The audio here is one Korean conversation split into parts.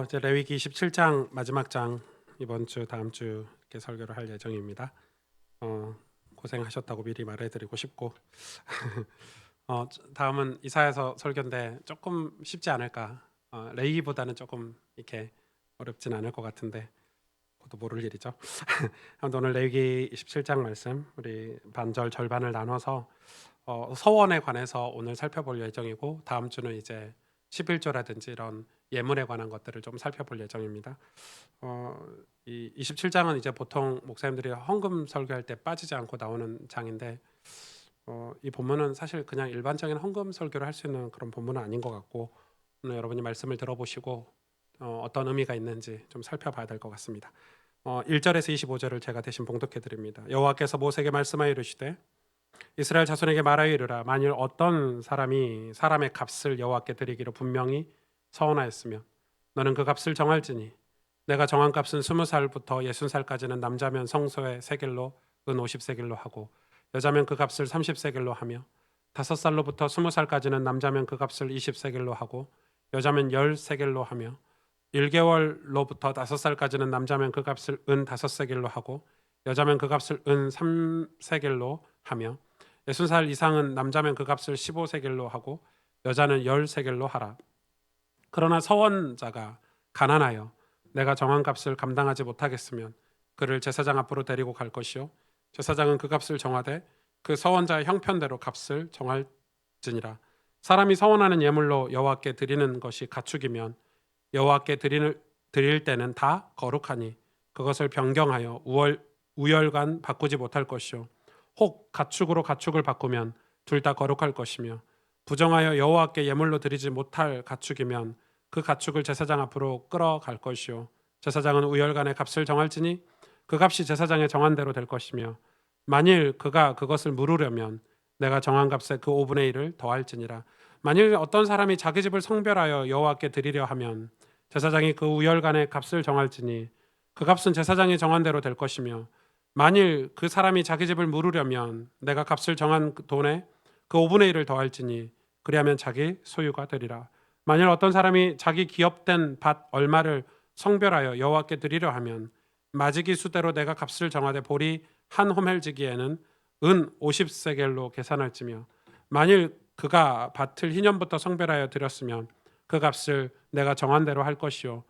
이제 레위기 27장 마지막 장 이번 주 다음 주 이렇게 설교를 할 예정입니다. 고생하셨다고 미리 말해드리고 싶고 다음은 이사야서 설교인데 조금 쉽지 않을까. 레위기보다는 조금 이렇게 어렵진 않을 것 같은데 그것도 모를 일이죠. 아무튼 오늘 레위기 27장 말씀 우리 반절 절반을 나눠서 서원에 관해서 오늘 살펴볼 예정이고 다음 주는 이제 11조라든지 이런 예물에 관한 것들을 좀 살펴볼 예정입니다. 이 27장은 이제 보통 목사님들이 헌금 설교할 때 빠지지 않고 나오는 장인데 이 본문은 사실 그냥 일반적인 헌금 설교를 할 수 있는 그런 본문은 아닌 것 같고 오늘 여러분이 말씀을 들어보시고 어떤 의미가 있는지 좀 살펴봐야 될 것 같습니다. 1절에서 25절을 제가 대신 봉독해 드립니다. 여호와께서 모세에게 말씀하여 이르시되 이스라엘 자손에게 말하여 이르라. 만일 어떤 사람이 사람의 값을 여호와께 드리기로 분명히 서원하였으면 너는 그 값을 정할지니 내가 정한 값은 20살부터 60살까지는 남자면 성소에 세겔로 은 50세겔로 하고 여자면 그 값을 30세겔로 하며 5살로부터 20살까지는 남자면 그 값을 20세겔로 하고 여자면 10세겔로 하며 1개월로부터 5살까지는 남자면 그 값을 은 5세겔로 하고 여자면 그 값을 은 3세겔로 하며 60살 이상은 남자면 그 값을 15세겔로 하고 여자는 10세겔로 하라. 그러나 서원자가 가난하여 내가 정한 값을 감당하지 못하겠으면 그를 제사장 앞으로 데리고 갈 것이요 제사장은 그 값을 정하되 그 서원자의 형편대로 값을 정할지니라. 사람이 서원하는 예물로 여호와께 드리는 것이 가축이면 여호와께 드릴 때는 다 거룩하니 그것을 변경하여 우열간 바꾸지 못할 것이요 혹 가축으로 가축을 바꾸면 둘 다 거룩할 것이며 부정하여 여호와께 예물로 드리지 못할 가축이면 그 가축을 제사장 앞으로 끌어갈 것이요 제사장은 우열간의 값을 정할지니 그 값이 제사장의 정한 대로 될 것이며 만일 그가 그것을 물으려면 내가 정한 값에 그 5분의 1을 더할지니라. 만일 어떤 사람이 자기 집을 성별하여 여호와께 드리려 하면 제사장이 그 우열간의 값을 정할지니 그 값은 제사장이 정한 대로 될 것이며 만일 그 사람이 자기 집을 물으려면 내가 값을 정한 그 돈에 그 5분의 1을 더할지니 그리하면 자기 소유가 되리라. 만일 어떤 사람이 자기 기업된 밭 얼마를 성별하여 여호와께 드리려 하면 마지기 수대로 내가 값을 정하되 보리 한 호멜지기에는 은 50세겔로 계산할지며 만일 그가 밭을 희년부터 성별하여 드렸으면 그 값을 내가 정한 대로 할 것이요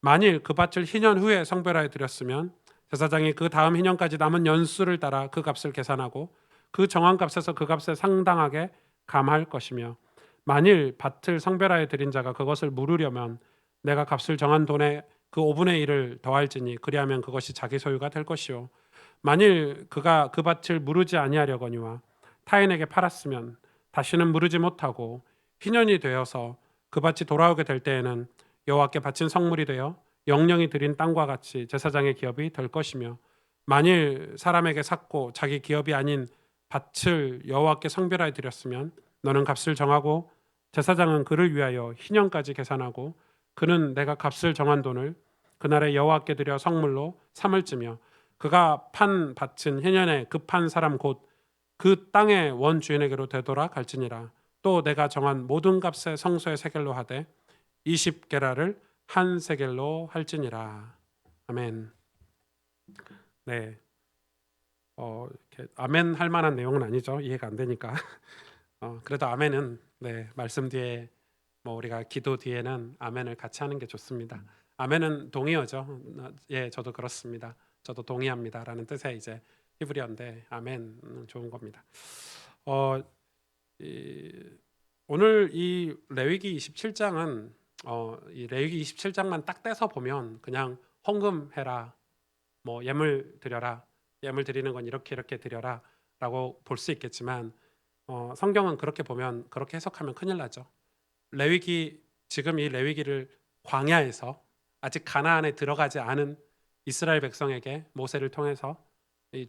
만일 그 밭을 희년 후에 성별하여 드렸으면 제사장이 그 다음 희년까지 남은 연수를 따라 그 값을 계산하고 그 정한 값에서 그 값에 상당하게 감할 것이며 만일 밭을 성별하여 드린 자가 그것을 물으려면 내가 값을 정한 돈에 그 5분의 1을 더할지니 그리하면 그것이 자기 소유가 될 것이요 만일 그가 그 밭을 무르지 아니하려거니와 타인에게 팔았으면 다시는 무르지 못하고 희년이 되어서 그 밭이 돌아오게 될 때에는 여호와께 바친 성물이 되어 영령이 드린 땅과 같이 제사장의 기업이 될 것이며 만일 사람에게 샀고 자기 기업이 아닌 밭을 여호와께 성별하여 드렸으면 너는 값을 정하고 제사장은 그를 위하여 희년까지 계산하고 그는 내가 값을 정한 돈을 그날에 여호와께 드려 성물로 삼을지며 그가 판 밭은 희년에 급한 사람 곧 그 땅의 원주인에게로 되돌아 갈지니라. 또 내가 정한 모든 값의 성소의 세겔로 하되 20게라를 한 세겔로 할지니라. 아멘. 네. 이렇게 아멘 할 만한 내용은 아니죠. 이해가 안 되니까. 그래도 아멘은 네, 말씀 뒤에 뭐 우리가 기도 뒤에는 아멘을 같이 하는 게 좋습니다. 아멘은 동의어죠. 예, 저도 그렇습니다. 저도 동의합니다라는 뜻의 이제 히브리어인데 아멘 좋은 겁니다. 오늘 이 레위기 27장은 이 레위기 27장만 딱 떼서 보면 그냥 헌금해라, 뭐 예물 드려라, 예물 드리는 건 이렇게 드려라라고 볼 수 있겠지만 성경은 그렇게 보면 그렇게 해석하면 큰일 나죠. 레위기 지금 이 레위기를 광야에서 아직 가나안에 들어가지 않은 이스라엘 백성에게 모세를 통해서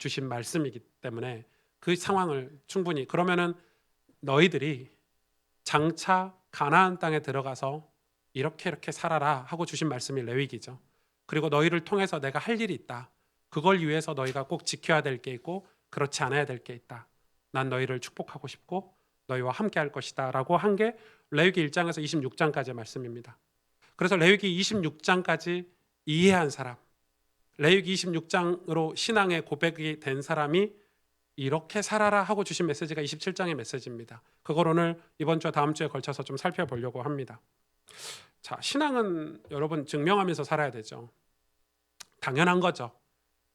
주신 말씀이기 때문에 그 상황을 충분히 그러면은 너희들이 장차 가나안 땅에 들어가서 이렇게 살아라 하고 주신 말씀이 레위기죠. 그리고 너희를 통해서 내가 할 일이 있다. 그걸 위해서 너희가 꼭 지켜야 될 게 있고 그렇지 않아야 될 게 있다. 난 너희를 축복하고 싶고 너희와 함께 할 것이다 라고 한 게 레위기 1장에서 26장까지의 말씀입니다. 그래서 레위기 26장까지 이해한 사람, 레위기 26장으로 신앙의 고백이 된 사람이 이렇게 살아라 하고 주신 메시지가 27장의 메시지입니다. 그걸 오늘 이번 주와 다음 주에 걸쳐서 좀 살펴보려고 합니다. 자, 신앙은 여러분 증명하면서 살아야 되죠. 당연한 거죠.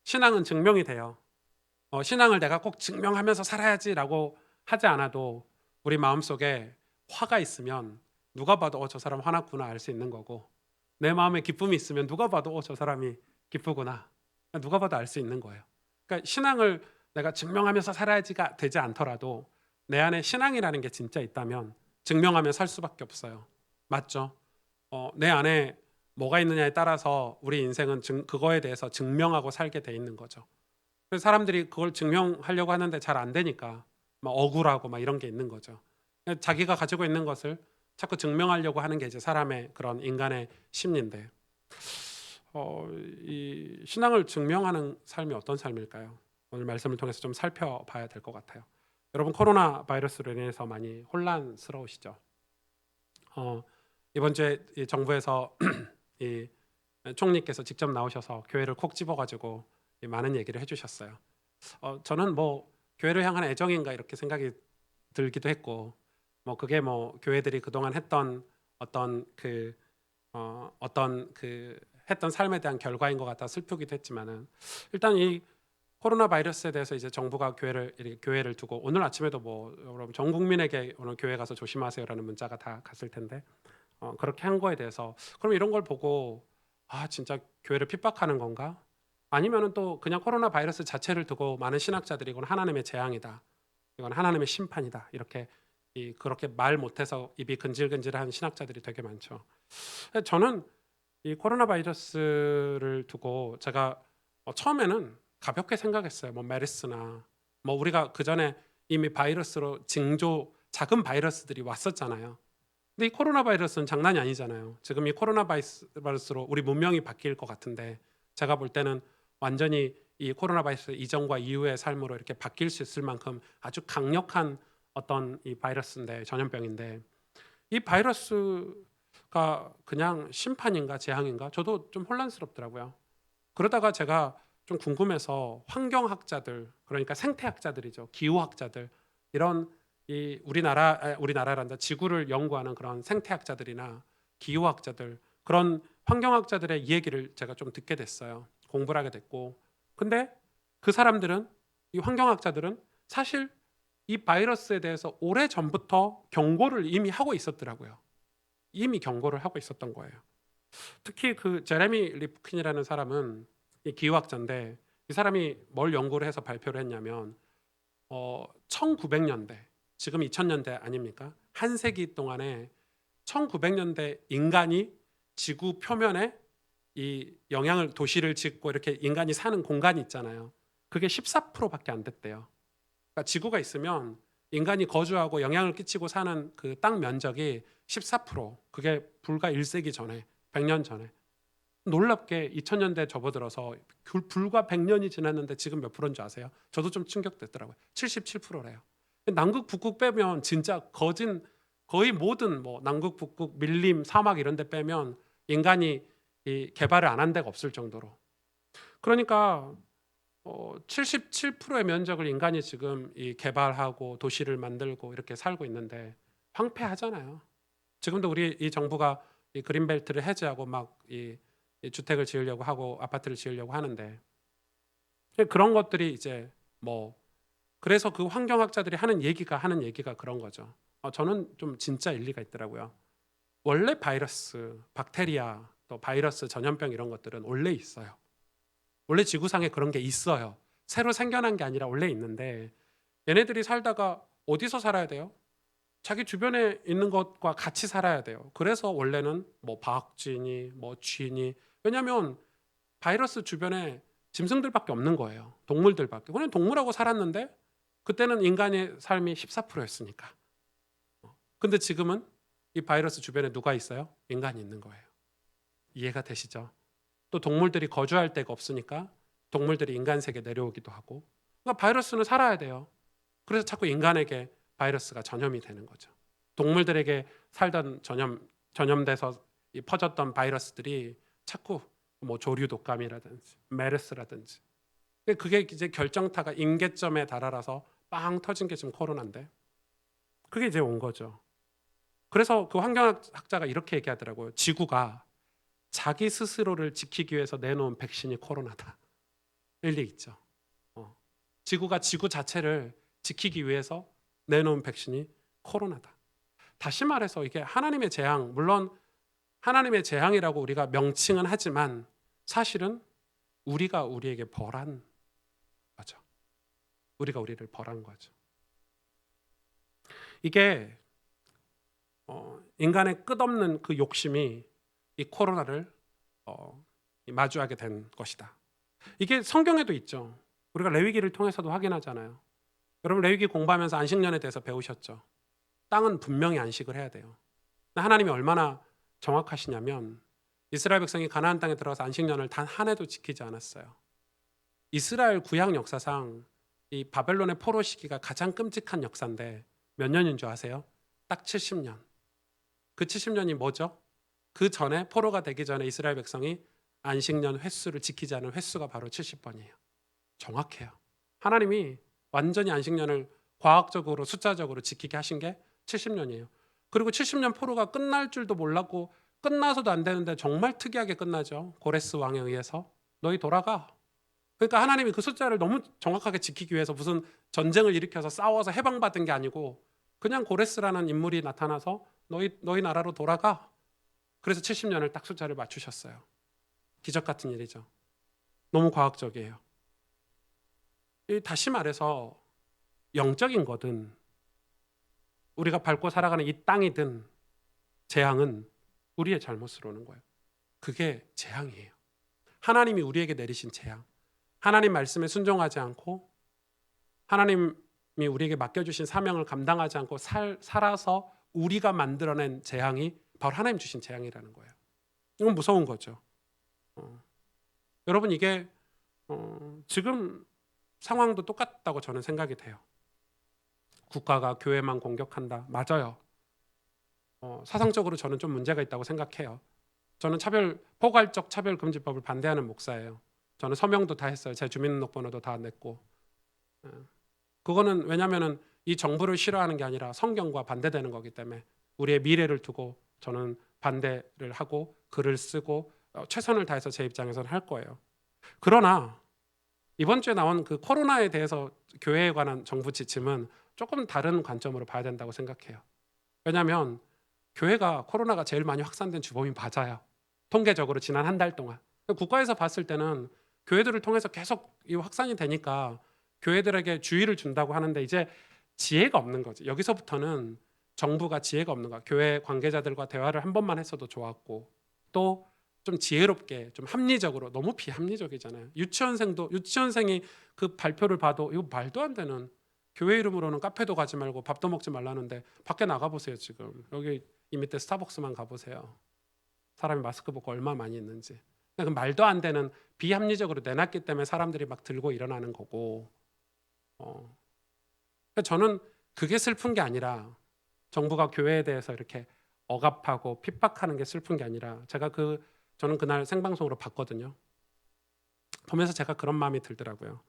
신앙은 증명이 돼요. 신앙을 내가 꼭 증명하면서 살아야지라고 하지 않아도 우리 마음속에 화가 있으면 누가 봐도 저 사람 화났구나 알 수 있는 거고, 내 마음에 기쁨이 있으면 누가 봐도 저 사람이 기쁘구나 누가 봐도 알 수 있는 거예요. 그러니까 신앙을 내가 증명하면서 살아야지가 되지 않더라도 내 안에 신앙이라는 게 진짜 있다면 증명하며 살 수밖에 없어요. 맞죠? 내 안에 뭐가 있느냐에 따라서 우리 인생은 그거에 대해서 증명하고 살게 돼 있는 거죠. 그래서 사람들이 그걸 증명하려고 하는데 잘 안 되니까 막 억울하고 막 이런 게 있는 거죠. 자기가 가지고 있는 것을 자꾸 증명하려고 하는 게 이제 사람의 그런 인간의 심리인데, 이 신앙을 증명하는 삶이 어떤 삶일까요? 오늘 말씀을 통해서 좀 살펴봐야 될 것 같아요. 여러분, 코로나 바이러스로 인해서 많이 혼란스러우시죠? 이번 주에 이 정부에서 이 총리께서 직접 나오셔서 교회를 콕 집어가지고 많은 얘기를 해주셨어요. 저는 뭐 교회를 향한 애정인가 이렇게 생각이 들기도 했고, 뭐 그게 뭐 교회들이 그동안 했던 어떤 그 했던 삶에 대한 결과인 것 같아 슬프기도 했지만은, 일단 이 코로나 바이러스에 대해서 이제 정부가 교회를 두고, 오늘 아침에도 뭐 여러분 전 국민에게 오늘 교회 가서 조심하세요라는 문자가 다 갔을 텐데, 그렇게 한 거에 대해서 그럼 이런 걸 보고 진짜 교회를 핍박하는 건가? 아니면은 또 그냥 코로나 바이러스 자체를 두고 많은 신학자들이 이건 하나님의 재앙이다, 이건 하나님의 심판이다, 이렇게 그렇게 말 못해서 입이 근질근질한 신학자들이 되게 많죠. 저는 이 코로나 바이러스를 두고 제가 처음에는 가볍게 생각했어요. 뭐 메르스나 뭐 우리가 그 전에 이미 바이러스로 작은 바이러스들이 왔었잖아요. 근데 이 코로나 바이러스는 장난이 아니잖아요. 지금 이 코로나 바이러스로 우리 문명이 바뀔 것 같은데, 제가 볼 때는 완전히 이 코로나 바이러스 이전과 이후의 삶으로 이렇게 바뀔 수 있을 만큼 아주 강력한 어떤 이 바이러스인데, 전염병인데, 이 바이러스가 그냥 심판인가 재앙인가 저도 좀 혼란스럽더라고요. 그러다가 제가 좀 궁금해서 환경학자들, 그러니까 생태학자들이죠, 기후학자들, 이런 이 우리나라란다 지구를 연구하는 그런 생태학자들이나 기후학자들, 그런 환경학자들의 이 얘기를 제가 좀 듣게 됐어요. 공부를 하게 됐고, 근데 그 사람들은, 이 환경학자들은 사실 이 바이러스에 대해서 오래 전부터 경고를 이미 하고 있었더라고요. 이미 경고를 하고 있었던 거예요. 특히 그 제레미 리프킨이라는 사람은 이 기후학자인데, 이 사람이 뭘 연구를 해서 발표를 했냐면 1900년대, 지금 2000년대 아닙니까? 한 세기 동안에 1900년대 인간이 지구 표면에 이 도시를 짓고 이렇게 인간이 사는 공간이 있잖아요. 그게 14%밖에 안 됐대요. 그러니까 지구가 있으면 인간이 거주하고 영향을 끼치고 사는 그 땅 면적이 14%, 그게 불과 1세기 전에, 100년 전에. 놀랍게 2000년대 접어들어서 불과 100년이 지났는데 지금 몇 프로인 줄 아세요? 저도 좀 충격됐더라고요. 77%래요. 남극 북극 빼면 진짜 거의 모든 뭐 남극 북극 밀림 사막 이런 데 빼면 인간이 이 개발을 안 한 데가 없을 정도로. 그러니까 77%의 면적을 인간이 지금 이 개발하고 도시를 만들고 이렇게 살고 있는데 황폐하잖아요. 지금도 우리 이 정부가 이 그린벨트를 해제하고 막 이 주택을 지으려고 하고 아파트를 지으려고 하는데, 그런 것들이 이제 뭐, 그래서 그 환경학자들이 하는 얘기가 그런 거죠. 저는 좀 진짜 일리가 있더라고요. 원래 바이러스, 박테리아, 또 바이러스, 전염병 이런 것들은 원래 있어요. 원래 지구상에 그런 게 있어요. 새로 생겨난 게 아니라 원래 있는데, 얘네들이 살다가 어디서 살아야 돼요? 자기 주변에 있는 것과 같이 살아야 돼요. 그래서 원래는 뭐 박쥐니 뭐 쥐니, 왜냐하면 바이러스 주변에 짐승들밖에 없는 거예요. 동물들밖에. 그냥 동물하고 살았는데 그때는 인간의 삶이 14%였으니까. 근데 지금은 이 바이러스 주변에 누가 있어요? 인간이 있는 거예요. 이해가 되시죠? 또 동물들이 거주할 데가 없으니까 동물들이 인간 세계에 내려오기도 하고, 그러니까 바이러스는 살아야 돼요. 그래서 자꾸 인간에게 바이러스가 전염이 되는 거죠. 동물들에게 살던 전염돼서 이 퍼졌던 바이러스들이 자꾸 뭐 조류 독감이라든지 메르스라든지, 그게 이제 결정타가 임계점에 달아서 빵 터진 게 지금 코로나인데, 그게 이제 온 거죠. 그래서 그 환경학자가 이렇게 얘기하더라고요. 지구가 자기 스스로를 지키기 위해서 내놓은 백신이 코로나다. 일리 있죠. 지구가 지구 자체를 지키기 위해서 내놓은 백신이 코로나다. 다시 말해서 이게 하나님의 재앙, 물론 하나님의 재앙이라고 우리가 명칭은 하지만 사실은 우리가 우리에게 벌한 거죠. 우리가 우리를 벌한 거죠. 이게 인간의 끝없는 그 욕심이 이 코로나를 마주하게 된 것이다. 이게 성경에도 있죠. 우리가 레위기를 통해서도 확인하잖아요. 여러분 레위기 공부하면서 안식년에 대해서 배우셨죠. 땅은 분명히 안식을 해야 돼요. 하나님이 얼마나 정확하시냐면 이스라엘 백성이 가나안 땅에 들어가서 안식년을 단 한 해도 지키지 않았어요. 이스라엘 구약 역사상 이 바벨론의 포로 시기가 가장 끔찍한 역사인데 몇 년인 줄 아세요? 딱 70년. 그 70년이 뭐죠? 그 전에 포로가 되기 전에 이스라엘 백성이 안식년 횟수를 지키지 않은 횟수가 바로 70번이에요. 정확해요. 하나님이 완전히 안식년을 과학적으로 숫자적으로 지키게 하신 게 70년이에요. 그리고 70년 포로가 끝날 줄도 몰랐고 끝나서도 안 되는데 정말 특이하게 끝나죠. 고레스 왕에 의해서 너희 돌아가. 그러니까 하나님이 그 숫자를 너무 정확하게 지키기 위해서 무슨 전쟁을 일으켜서 싸워서 해방받은 게 아니고 그냥 고레스라는 인물이 나타나서 너희 나라로 돌아가. 그래서 70년을 딱 숫자를 맞추셨어요. 기적 같은 일이죠. 너무 과학적이에요. 다시 말해서 영적인 거든 우리가 밟고 살아가는 이 땅이든 재앙은 우리의 잘못으로 오는 거예요. 그게 재앙이에요. 하나님이 우리에게 내리신 재앙. 하나님 말씀에 순종하지 않고 하나님이 우리에게 맡겨주신 사명을 감당하지 않고 살아서 우리가 만들어낸 재앙이 바로 하나님 주신 재앙이라는 거예요. 이건 무서운 거죠. 여러분 이게 지금 상황도 똑같다고 저는 생각이 돼요. 국가가 교회만 공격한다. 맞아요. 사상적으로 저는 좀 문제가 있다고 생각해요. 저는 포괄적 차별금지법을 반대하는 목사예요. 저는 서명도 다 했어요. 제 주민등록번호도 다 냈고. 그거는 왜냐하면 이 정부를 싫어하는 게 아니라 성경과 반대되는 거기 때문에 우리의 미래를 두고 저는 반대를 하고 글을 쓰고 최선을 다해서 제 입장에서는 할 거예요. 그러나 이번 주에 나온 그 코로나에 대해서 교회에 관한 정부 지침은 조금 다른 관점으로 봐야 된다고 생각해요. 왜냐하면 교회가 코로나가 제일 많이 확산된 주범이 맞아요. 통계적으로 지난 한 달 동안. 국가에서 봤을 때는 교회들을 통해서 계속 이 확산이 되니까 교회들에게 주의를 준다고 하는데 이제 지혜가 없는 거지. 여기서부터는 정부가 지혜가 없는 거야. 교회 관계자들과 대화를 한 번만 했어도 좋았고 또 좀 지혜롭게 좀 합리적으로 너무 비합리적이잖아요. 유치원생이 그 발표를 봐도 이거 말도 안 되는 교회 이름으로는 카페도 가지 말고 밥도 먹지 말라는데 밖에 나가보세요. 지금 여기 이 밑에 스타벅스만 가보세요. 사람이 마스크 벗고 얼마나 많이 있는지. 그 말도 안 되는 비합리적으로 내놨기 때문에 사람들이 막 들고 일어나는 거고 저는 그게 슬픈 게 아니라 정부가 교회에 대해서 이렇게 억압하고 핍박하는 게 슬픈 게 아니라 저는 그날 생방송으로 봤거든요. 보면서 제가 그런 마음이 들더라고요.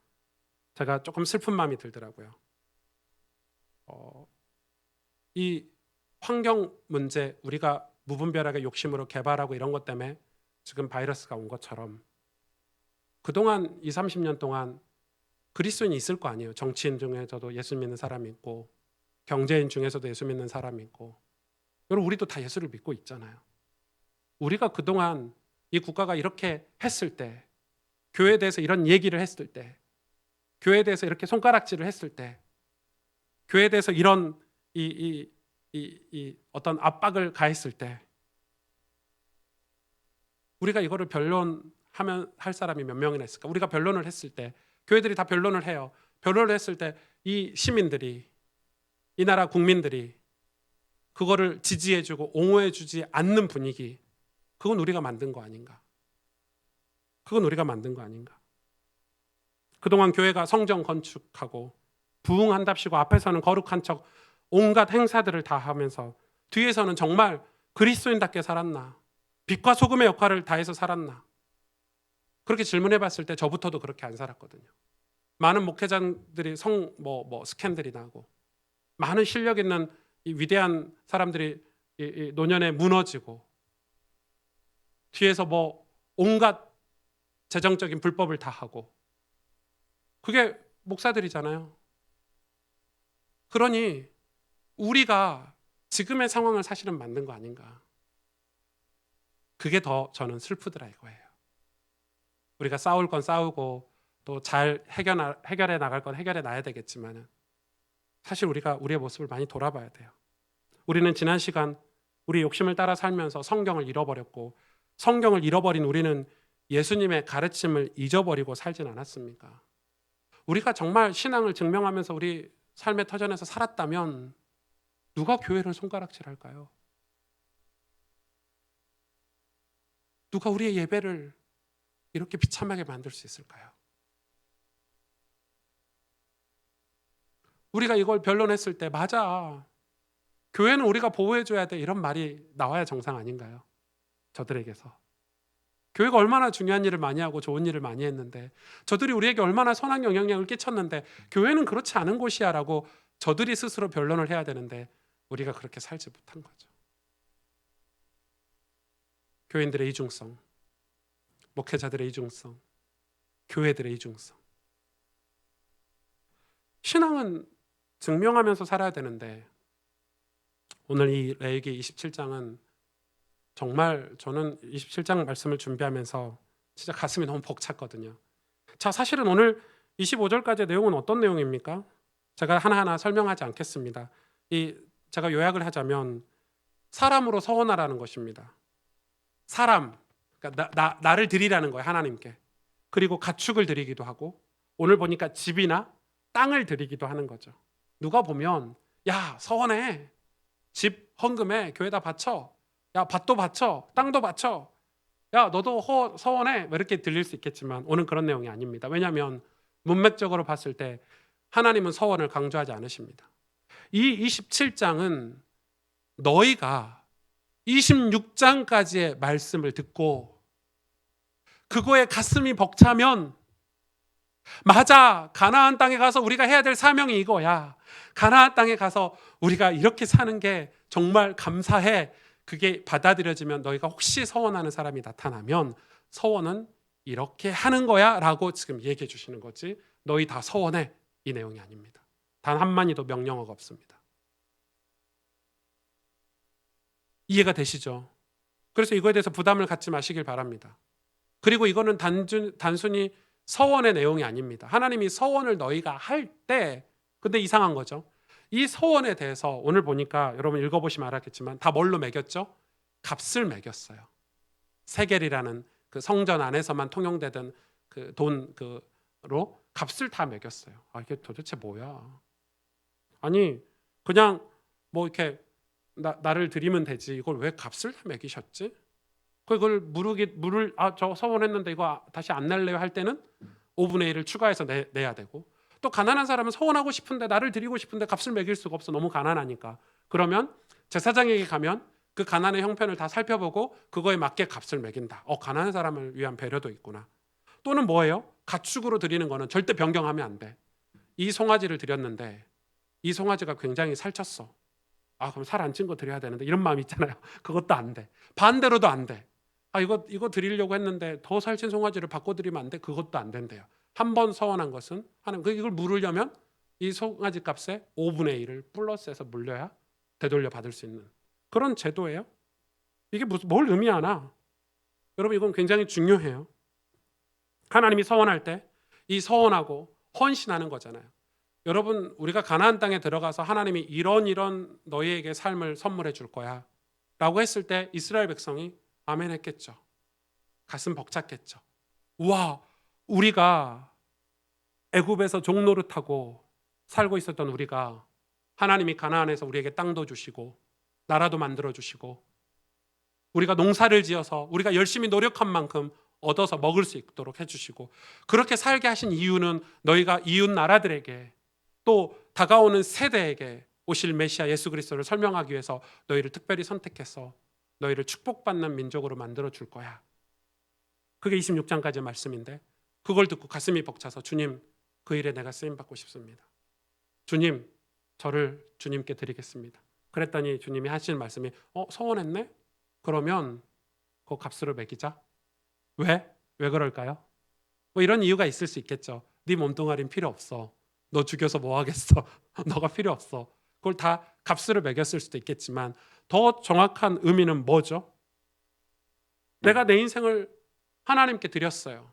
제가 조금 슬픈 마음이 들더라고요. 이 환경 문제 우리가 무분별하게 욕심으로 개발하고 이런 것 때문에 지금 바이러스가 온 것처럼 그동안 20, 30년 동안 그리스도인이 있을 거 아니에요. 정치인 중에서도 예수 믿는 사람이 있고 경제인 중에서도 예수 믿는 사람이 있고 여러분 우리도 다 예수를 믿고 있잖아요. 우리가 그동안 이 국가가 이렇게 했을 때 교회에 대해서 이런 얘기를 했을 때 교회에 대해서 이렇게 손가락질을 했을 때 교회에 대해서 이런 어떤 압박을 가했을 때 우리가 이거를 변론하면 할 사람이 몇 명이나 있을까? 우리가 변론을 했을 때 교회들이 다 변론을 해요. 변론을 했을 때 이 시민들이 이 나라 국민들이 그거를 지지해주고 옹호해주지 않는 분위기 그건 우리가 만든 거 아닌가? 그건 우리가 만든 거 아닌가? 그동안 교회가 성전 건축하고 부흥한답시고 앞에서는 거룩한 척 온갖 행사들을 다 하면서 뒤에서는 정말 그리스도인답게 살았나? 빛과 소금의 역할을 다해서 살았나? 그렇게 질문해 봤을 때 저부터도 그렇게 안 살았거든요. 많은 목회자들이 스캔들이 나고 많은 실력 있는 이 위대한 사람들이 이 노년에 무너지고 뒤에서 온갖 재정적인 불법을 다 하고 그게 목사들이잖아요. 그러니 우리가 지금의 상황을 사실은 만든 거 아닌가. 그게 더 저는 슬프더라 이거예요. 우리가 싸울 건 싸우고 또 잘 해결해 나갈 건 해결해 놔야 되겠지만 사실 우리가 우리의 모습을 많이 돌아봐야 돼요. 우리는 지난 시간 우리 욕심을 따라 살면서 성경을 잃어버렸고 성경을 잃어버린 우리는 예수님의 가르침을 잊어버리고 살진 않았습니까? 우리가 정말 신앙을 증명하면서 우리 삶의 터전에서 살았다면 누가 교회를 손가락질할까요? 누가 우리의 예배를 이렇게 비참하게 만들 수 있을까요? 우리가 이걸 변론했을 때 맞아. 교회는 우리가 보호해줘야 돼. 이런 말이 나와야 정상 아닌가요? 저들에게서. 교회가 얼마나 중요한 일을 많이 하고 좋은 일을 많이 했는데 저들이 우리에게 얼마나 선한 영향력을 끼쳤는데 교회는 그렇지 않은 곳이야 라고 저들이 스스로 변론을 해야 되는데 우리가 그렇게 살지 못한 거죠. 교인들의 이중성, 목회자들의 이중성, 교회들의 이중성. 신앙은 증명하면서 살아야 되는데 오늘 이 레위기 27장은 정말 저는 27장 말씀을 준비하면서 진짜 가슴이 너무 벅찼거든요. 자, 사실은 오늘 25절까지의 내용은 어떤 내용입니까? 제가 하나하나 설명하지 않겠습니다. 제가 요약을 하자면 사람으로 서원하라는 것입니다. 사람, 그러니까 나를 드리라는 거예요, 하나님께. 그리고 가축을 드리기도 하고 오늘 보니까 집이나 땅을 드리기도 하는 거죠. 누가 보면 야, 서원해. 집 헌금해. 교회다 바쳐. 야, 밭도 바쳐. 땅도 바쳐. 야, 너도 서원해. 이렇게 들릴 수 있겠지만 오늘 그런 내용이 아닙니다. 왜냐하면 문맥적으로 봤을 때 하나님은 서원을 강조하지 않으십니다. 이 27장은 너희가 26장까지의 말씀을 듣고 그거에 가슴이 벅차면 맞아, 가나안 땅에 가서 우리가 해야 될 사명이 이거야. 가나안 땅에 가서 우리가 이렇게 사는 게 정말 감사해. 그게 받아들여지면 너희가 혹시 서원하는 사람이 나타나면 서원은 이렇게 하는 거야 라고 지금 얘기해 주시는 거지 너희 다 서원해 이 내용이 아닙니다. 단 한마디도 명령어가 없습니다. 이해가 되시죠? 그래서 이거에 대해서 부담을 갖지 마시길 바랍니다. 그리고 이거는 단순히 서원의 내용이 아닙니다. 하나님이 서원을 너희가 할 때 근데 이상한 거죠. 이 서원에 대해서 오늘 보니까 여러분 읽어보시면 알았겠지만 다 뭘로 매겼죠? 값을 매겼어요. 세겔이라는 그 성전 안에서만 통용되던 그 돈으로 값을 다 매겼어요. 이게 도대체 뭐야? 아니 그냥 이렇게 나를 드리면 되지 이걸 왜 값을 다 매기셨지? 그걸 저 서원했는데 이거 다시 안 낼래요 할 때는 5분의 1을 추가해서 내야 되고 또 가난한 사람은 서원하고 싶은데 나를 드리고 싶은데 값을 매길 수가 없어. 너무 가난하니까. 그러면 제사장에게 가면 그 가난의 형편을 다 살펴보고 그거에 맞게 값을 매긴다. 가난한 사람을 위한 배려도 있구나. 또는 뭐예요? 가축으로 드리는 거는 절대 변경하면 안 돼. 이 송아지를 드렸는데 이 송아지가 굉장히 살쪘어. 그럼 살 안 찐 거 드려야 되는데 이런 마음이 있잖아요. 그것도 안 돼. 반대로도 안 돼. 이거 드리려고 했는데 더 살찐 송아지를 바꿔드리면 안 돼. 그것도 안 된대요. 한 번 서원한 것은 이걸 물으려면 이 송아지 값의 5분의 1을 플러스해서 물려야 되돌려 받을 수 있는 그런 제도예요. 이게 뭘 의미하나? 여러분 이건 굉장히 중요해요. 하나님이 서원할 때 이 서원하고 헌신하는 거잖아요. 여러분 우리가 가나안 땅에 들어가서 하나님이 이런 너희에게 삶을 선물해 줄 거야 라고 했을 때 이스라엘 백성이 아멘 했겠죠. 가슴 벅찼겠죠. 우와, 우리가 애굽에서 종노릇하고 살고 있었던 우리가 하나님이 가나안에서 우리에게 땅도 주시고 나라도 만들어 주시고 우리가 농사를 지어서 우리가 열심히 노력한 만큼 얻어서 먹을 수 있도록 해주시고 그렇게 살게 하신 이유는 너희가 이웃 나라들에게 또 다가오는 세대에게 오실 메시아 예수 그리스도를 설명하기 위해서 너희를 특별히 선택해서 너희를 축복받는 민족으로 만들어 줄 거야. 그게 26장까지의 말씀인데 그걸 듣고 가슴이 벅차서 주님, 그 일에 내가 쓰임 받고 싶습니다. 주님, 저를 주님께 드리겠습니다. 그랬더니 주님이 하시는 말씀이 서원했네? 그러면 그 값으로 매기자. 왜? 왜 그럴까요? 뭐 이런 이유가 있을 수 있겠죠. 네 몸뚱아리는 필요 없어. 너 죽여서 뭐 하겠어. 너가 필요 없어. 그걸 다 값으로 매겼을 수도 있겠지만 더 정확한 의미는 뭐죠? 내가 내 인생을 하나님께 드렸어요.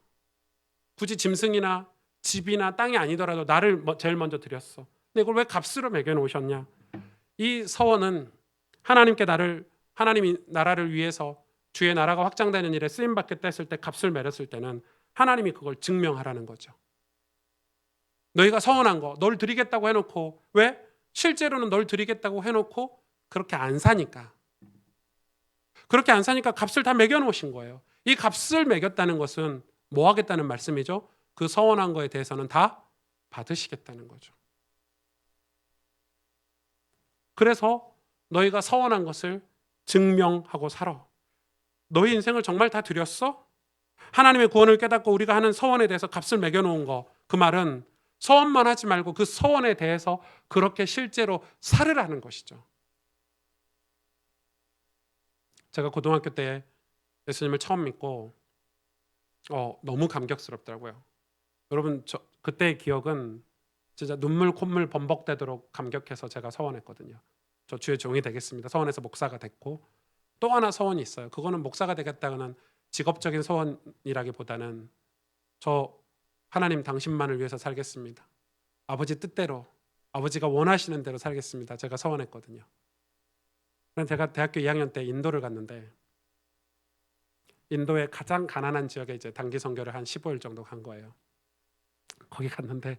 굳이 짐승이나 집이나 땅이 아니더라도 나를 제일 먼저 드렸어. 근데 이걸 왜 값으로 매겨놓으셨냐? 이 서원은 하나님이 나라를 위해서 주의 나라가 확장되는 일에 쓰임받겠다 했을 때 값을 매렸을 때는 하나님이 그걸 증명하라는 거죠. 너희가 서원한 거, 널 드리겠다고 해놓고 왜? 실제로는 널 드리겠다고 해놓고 그렇게 안 사니까. 그렇게 안 사니까 값을 다 매겨놓으신 거예요. 이 값을 매겼다는 것은 뭐 하겠다는 말씀이죠? 그 서원한 거에 대해서는 다 받으시겠다는 거죠. 그래서 너희가 서원한 것을 증명하고 살아. 너희 인생을 정말 다 드렸어? 하나님의 구원을 깨닫고 우리가 하는 서원에 대해서 값을 매겨놓은 거, 그 말은 서원만 하지 말고 그 서원에 대해서 그렇게 실제로 살으라는 것이죠. 제가 고등학교 때 예수님을 처음 믿고 너무 감격스럽더라고요. 여러분, 그때의 기억은 진짜 눈물 콧물 범벅되도록 감격해서 제가 서원했거든요. 저 주의 종이 되겠습니다. 서원해서 목사가 됐고, 또 하나 서원이 있어요. 그거는 목사가 되겠다는 직업적인 서원이라기보다는 저 하나님 당신만을 위해서 살겠습니다. 아버지 뜻대로, 아버지가 원하시는 대로 살겠습니다. 제가 서원했거든요. 제가 대학교 2학년 때 인도를 갔는데 인도의 가장 가난한 지역에 이제 단기 선교를 한 15일 정도 간 거예요. 거기 갔는데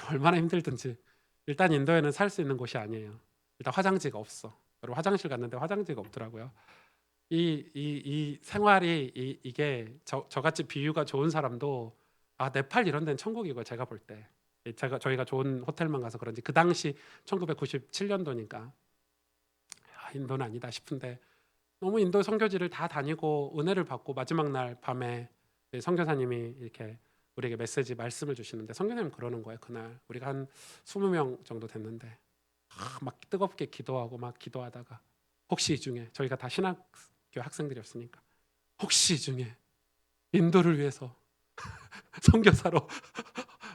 얼마나 힘들든지 일단 인도에는 살 수 있는 곳이 아니에요. 일단 화장지가 없어. 여러분 화장실 갔는데 화장지가 없더라고요. 이 생활이 이게 저같이 비유가 좋은 사람도 네팔 이런 데는 천국이고 제가 볼 때 저희가 좋은 호텔만 가서 그런지 그 당시 1997년도니까 인도는 아니다 싶은데 너무 인도 선교지를 다 다니고 은혜를 받고 마지막 날 밤에 선교사님이 이렇게 우리에게 말씀을 주시는데 선교사님 그러는 거예요. 그날 우리가 한 20명 정도 됐는데 막 뜨겁게 기도하고 막 기도하다가 혹시 이 중에 저희가 다 신학교 학생들이었으니까 혹시 이 중에 인도를 위해서 선교사로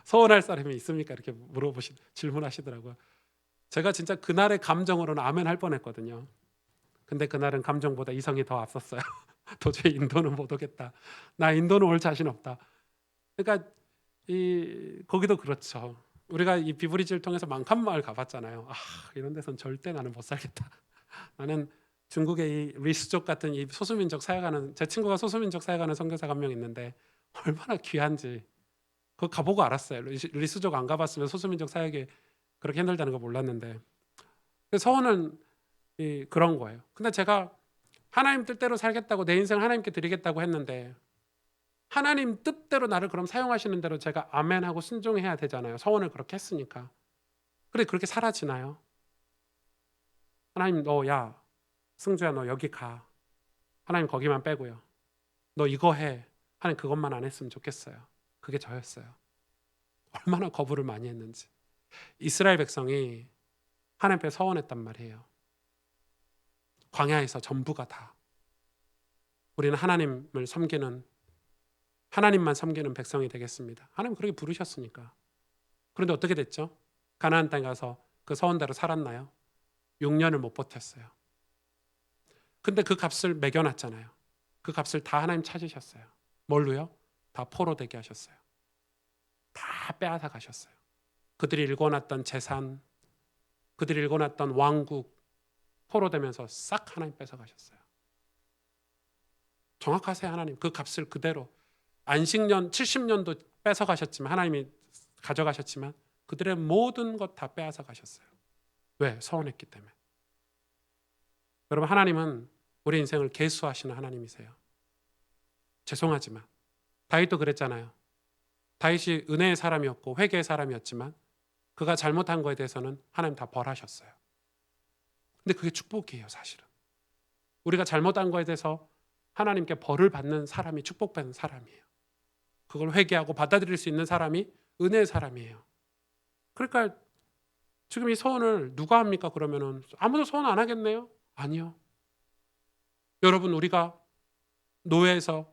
서원할 사람이 있습니까? 이렇게 질문하시더라고요. 제가 진짜 그날의 감정으로는 아멘 할 뻔했거든요. 근데 그날은 감정보다 이성이 더 앞섰어요. 도저히 인도는 못 오겠다. 나 인도는 올 자신 없다. 그러니까 거기도 그렇죠. 우리가 이 비브리지를 통해서 망칸 마을 가봤잖아요. 이런 데선 절대 나는 못 살겠다. 나는 중국의 이 리스족 같은 이 소수민족 사역하는 제 친구가 소수민족 사역하는 선교사가 한 명 있는데 얼마나 귀한지 그거 가보고 알았어요. 리스족 안 가봤으면 소수민족 사역이 그렇게 힘들다는 거 몰랐는데 서원은 그런 거예요. 근데 제가 하나님 뜻대로 살겠다고 내 인생 하나님께 드리겠다고 했는데 하나님 뜻대로 나를 그럼 사용하시는 대로 제가 아멘하고 순종해야 되잖아요. 서원을 그렇게 했으니까. 그래 그렇게 사라지나요? 하나님 야 승주야 너 여기 가. 하나님 거기만 빼고요. 너 이거 해. 하나님 그것만 안 했으면 좋겠어요. 그게 저였어요. 얼마나 거부를 많이 했는지. 이스라엘 백성이 하나님 앞에 서원했단 말이에요. 광야에서 전부가 다. 우리는 하나님만 섬기는 백성이 되겠습니다. 하나님 그렇게 부르셨으니까. 그런데 어떻게 됐죠? 가나안 땅에 가서 그 서원대로 살았나요? 6년을 못 버텼어요. 근데 그 값을 매겨놨잖아요. 그 값을 다 하나님 찾으셨어요. 뭘로요? 다 포로되게 하셨어요. 다 빼앗아 가셨어요. 그들이 일궈놨던 재산, 그들이 일궈놨던 왕국 포로되면서 싹 하나님 뺏어가셨어요. 정확하세요. 하나님 그 값을 그대로 안식년 70년도 뺏어가셨지만 하나님이 가져가셨지만 그들의 모든 것 다 빼앗아 가셨어요. 왜? 서원했기 때문에. 여러분 하나님은 우리 인생을 계수하시는 하나님이세요. 죄송하지만 다윗도 그랬잖아요. 다윗이 은혜의 사람이었고 회개의 사람이었지만 그가 잘못한 거에 대해서는 하나님 다 벌하셨어요. 근데 그게 축복이에요 사실은. 우리가 잘못한 거에 대해서 하나님께 벌을 받는 사람이 축복받는 사람이에요. 그걸 회개하고 받아들일 수 있는 사람이 은혜의 사람이에요. 그러니까 지금 이 소원을 누가 합니까? 그러면은 아무도 소원 안 하겠네요? 아니요. 여러분, 우리가 노예에서,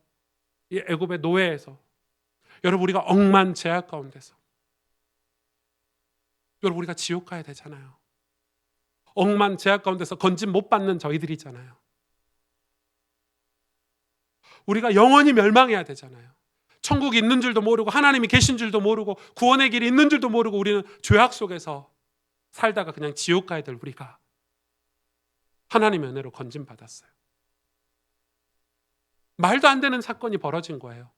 이 애굽의 노예에서, 여러분, 우리가 억만 죄악 가운데서, 여러분, 우리가 지옥 가야 되잖아요. 억만 죄악 가운데서 건진 못 받는 저희들이잖아요. 우리가 영원히 멸망해야 되잖아요. 천국이 있는 줄도 모르고 하나님이 계신 줄도 모르고 구원의 길이 있는 줄도 모르고 우리는 죄악 속에서 살다가 그냥 지옥 가야 될 우리가 하나님의 은혜로 건진받았어요. 말도 안 되는 사건이 벌어진 거예요.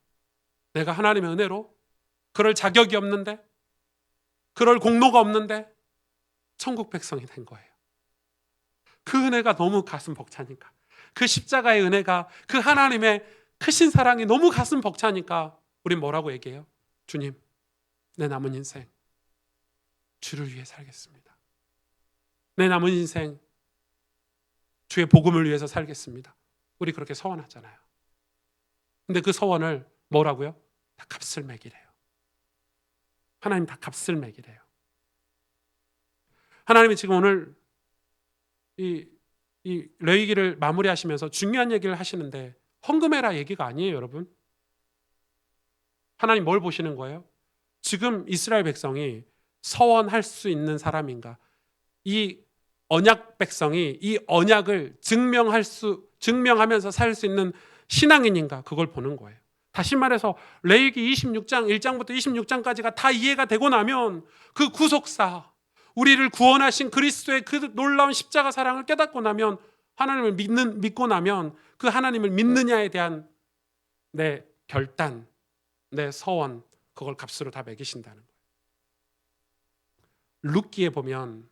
내가 하나님의 은혜로 그럴 자격이 없는데, 그럴 공로가 없는데 천국 백성이 된 거예요. 그 은혜가 너무 가슴 벅차니까, 그 십자가의 은혜가, 그 하나님의 크신 사랑이 너무 가슴 벅차니까 우린 뭐라고 얘기해요? 주님, 내 남은 인생 주를 위해 살겠습니다. 내 남은 인생 주의 복음을 위해서 살겠습니다. 우리 그렇게 서원하잖아요. 근데 그 서원을 뭐라고요? 다 값을 매기래요. 하나님 다 값을 매기래요. 하나님이 지금 오늘 이 레위기를 마무리하시면서 중요한 얘기를 하시는데 헌금해라 얘기가 아니에요, 여러분. 하나님 뭘 보시는 거예요? 지금 이스라엘 백성이 서원할 수 있는 사람인가? 이 언약 백성이 이 언약을 증명하면서 살 수 있는 신앙인인가? 그걸 보는 거예요. 다시 말해서 레위기 26장 1장부터 26장까지가 다 이해가 되고 나면 그 구속사, 우리를 구원하신 그리스도의 그 놀라운 십자가 사랑을 깨닫고 나면, 하나님을 믿고 나면 그 하나님을 믿느냐에 대한 내 결단, 내 서원, 그걸 값으로 다 매기신다는 거예요. 룻기에 보면,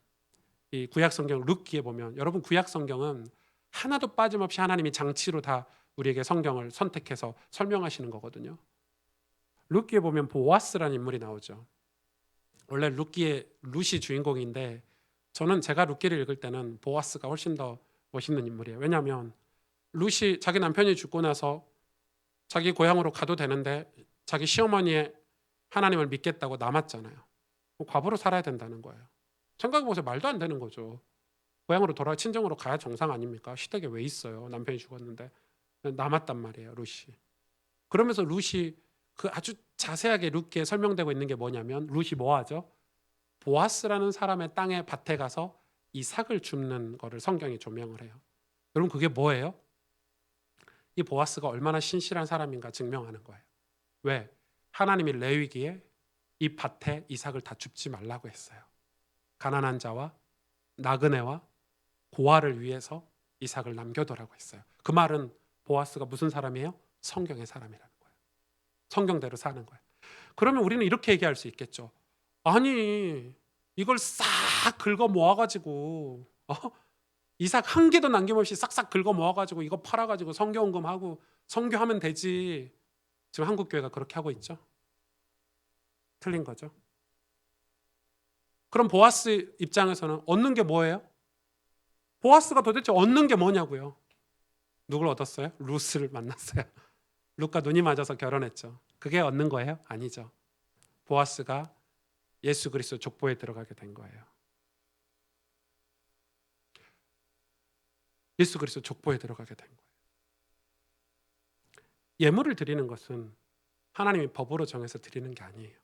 이 구약성경 룻기에 보면, 여러분 구약성경은 하나도 빠짐없이 하나님이 장치로 다 우리에게 성경을 선택해서 설명하시는 거거든요. 룻기에 보면 보아스라는 인물이 나오죠. 원래 룻이 주인공인데 저는 제가 룻기를 읽을 때는 보아스가 훨씬 더 멋있는 인물이에요. 왜냐하면 룻이 자기 남편이 죽고 나서 자기 고향으로 가도 되는데 자기 시어머니의 하나님을 믿겠다고 남았잖아요. 과부로 살아야 된다는 거예요. 생각해보세요. 말도 안 되는 거죠. 고향으로 친정으로 가야 정상 아닙니까? 시댁에 왜 있어요? 남편이 죽었는데 남았단 말이에요, 룻이. 그러면서 룻이 그 아주 자세하게 룻기에 설명되고 있는 게 뭐냐면, 룻이 뭐 하죠? 보아스라는 사람의 땅에 밭에 가서 이삭을 줍는 거를 성경이 조명을 해요. 여러분, 그게 뭐예요? 이 보아스가 얼마나 신실한 사람인가 증명하는 거예요. 왜? 하나님이 레위기에 이 밭에 이삭을 다 줍지 말라고 했어요. 가난한 자와 나그네와 고아를 위해서 이삭을 남겨두라고 했어요. 그 말은 보아스가 무슨 사람이에요? 성경의 사람이라는 거예요. 성경대로 사는 거예요. 그러면 우리는 이렇게 얘기할 수 있겠죠. 아니, 이걸 싹 긁어 모아가지고 이삭 한 개도 남김없이 싹싹 긁어 모아가지고 이거 팔아가지고 선교헌금하고 선교하면 되지. 지금 한국교회가 그렇게 하고 있죠. 틀린 거죠. 그럼 보아스 입장에서는 얻는 게 뭐예요? 보아스가 도대체 얻는 게 뭐냐고요. 누굴 얻었어요? 룻을 만났어요. 룻과 눈이 맞아서 결혼했죠. 그게 얻는 거예요? 아니죠. 보아스가 예수 그리스도 족보에 들어가게 된 거예요. 예수 그리스도 족보에 들어가게 된 거예요. 예물을 드리는 것은 하나님이 법으로 정해서 드리는 게 아니에요.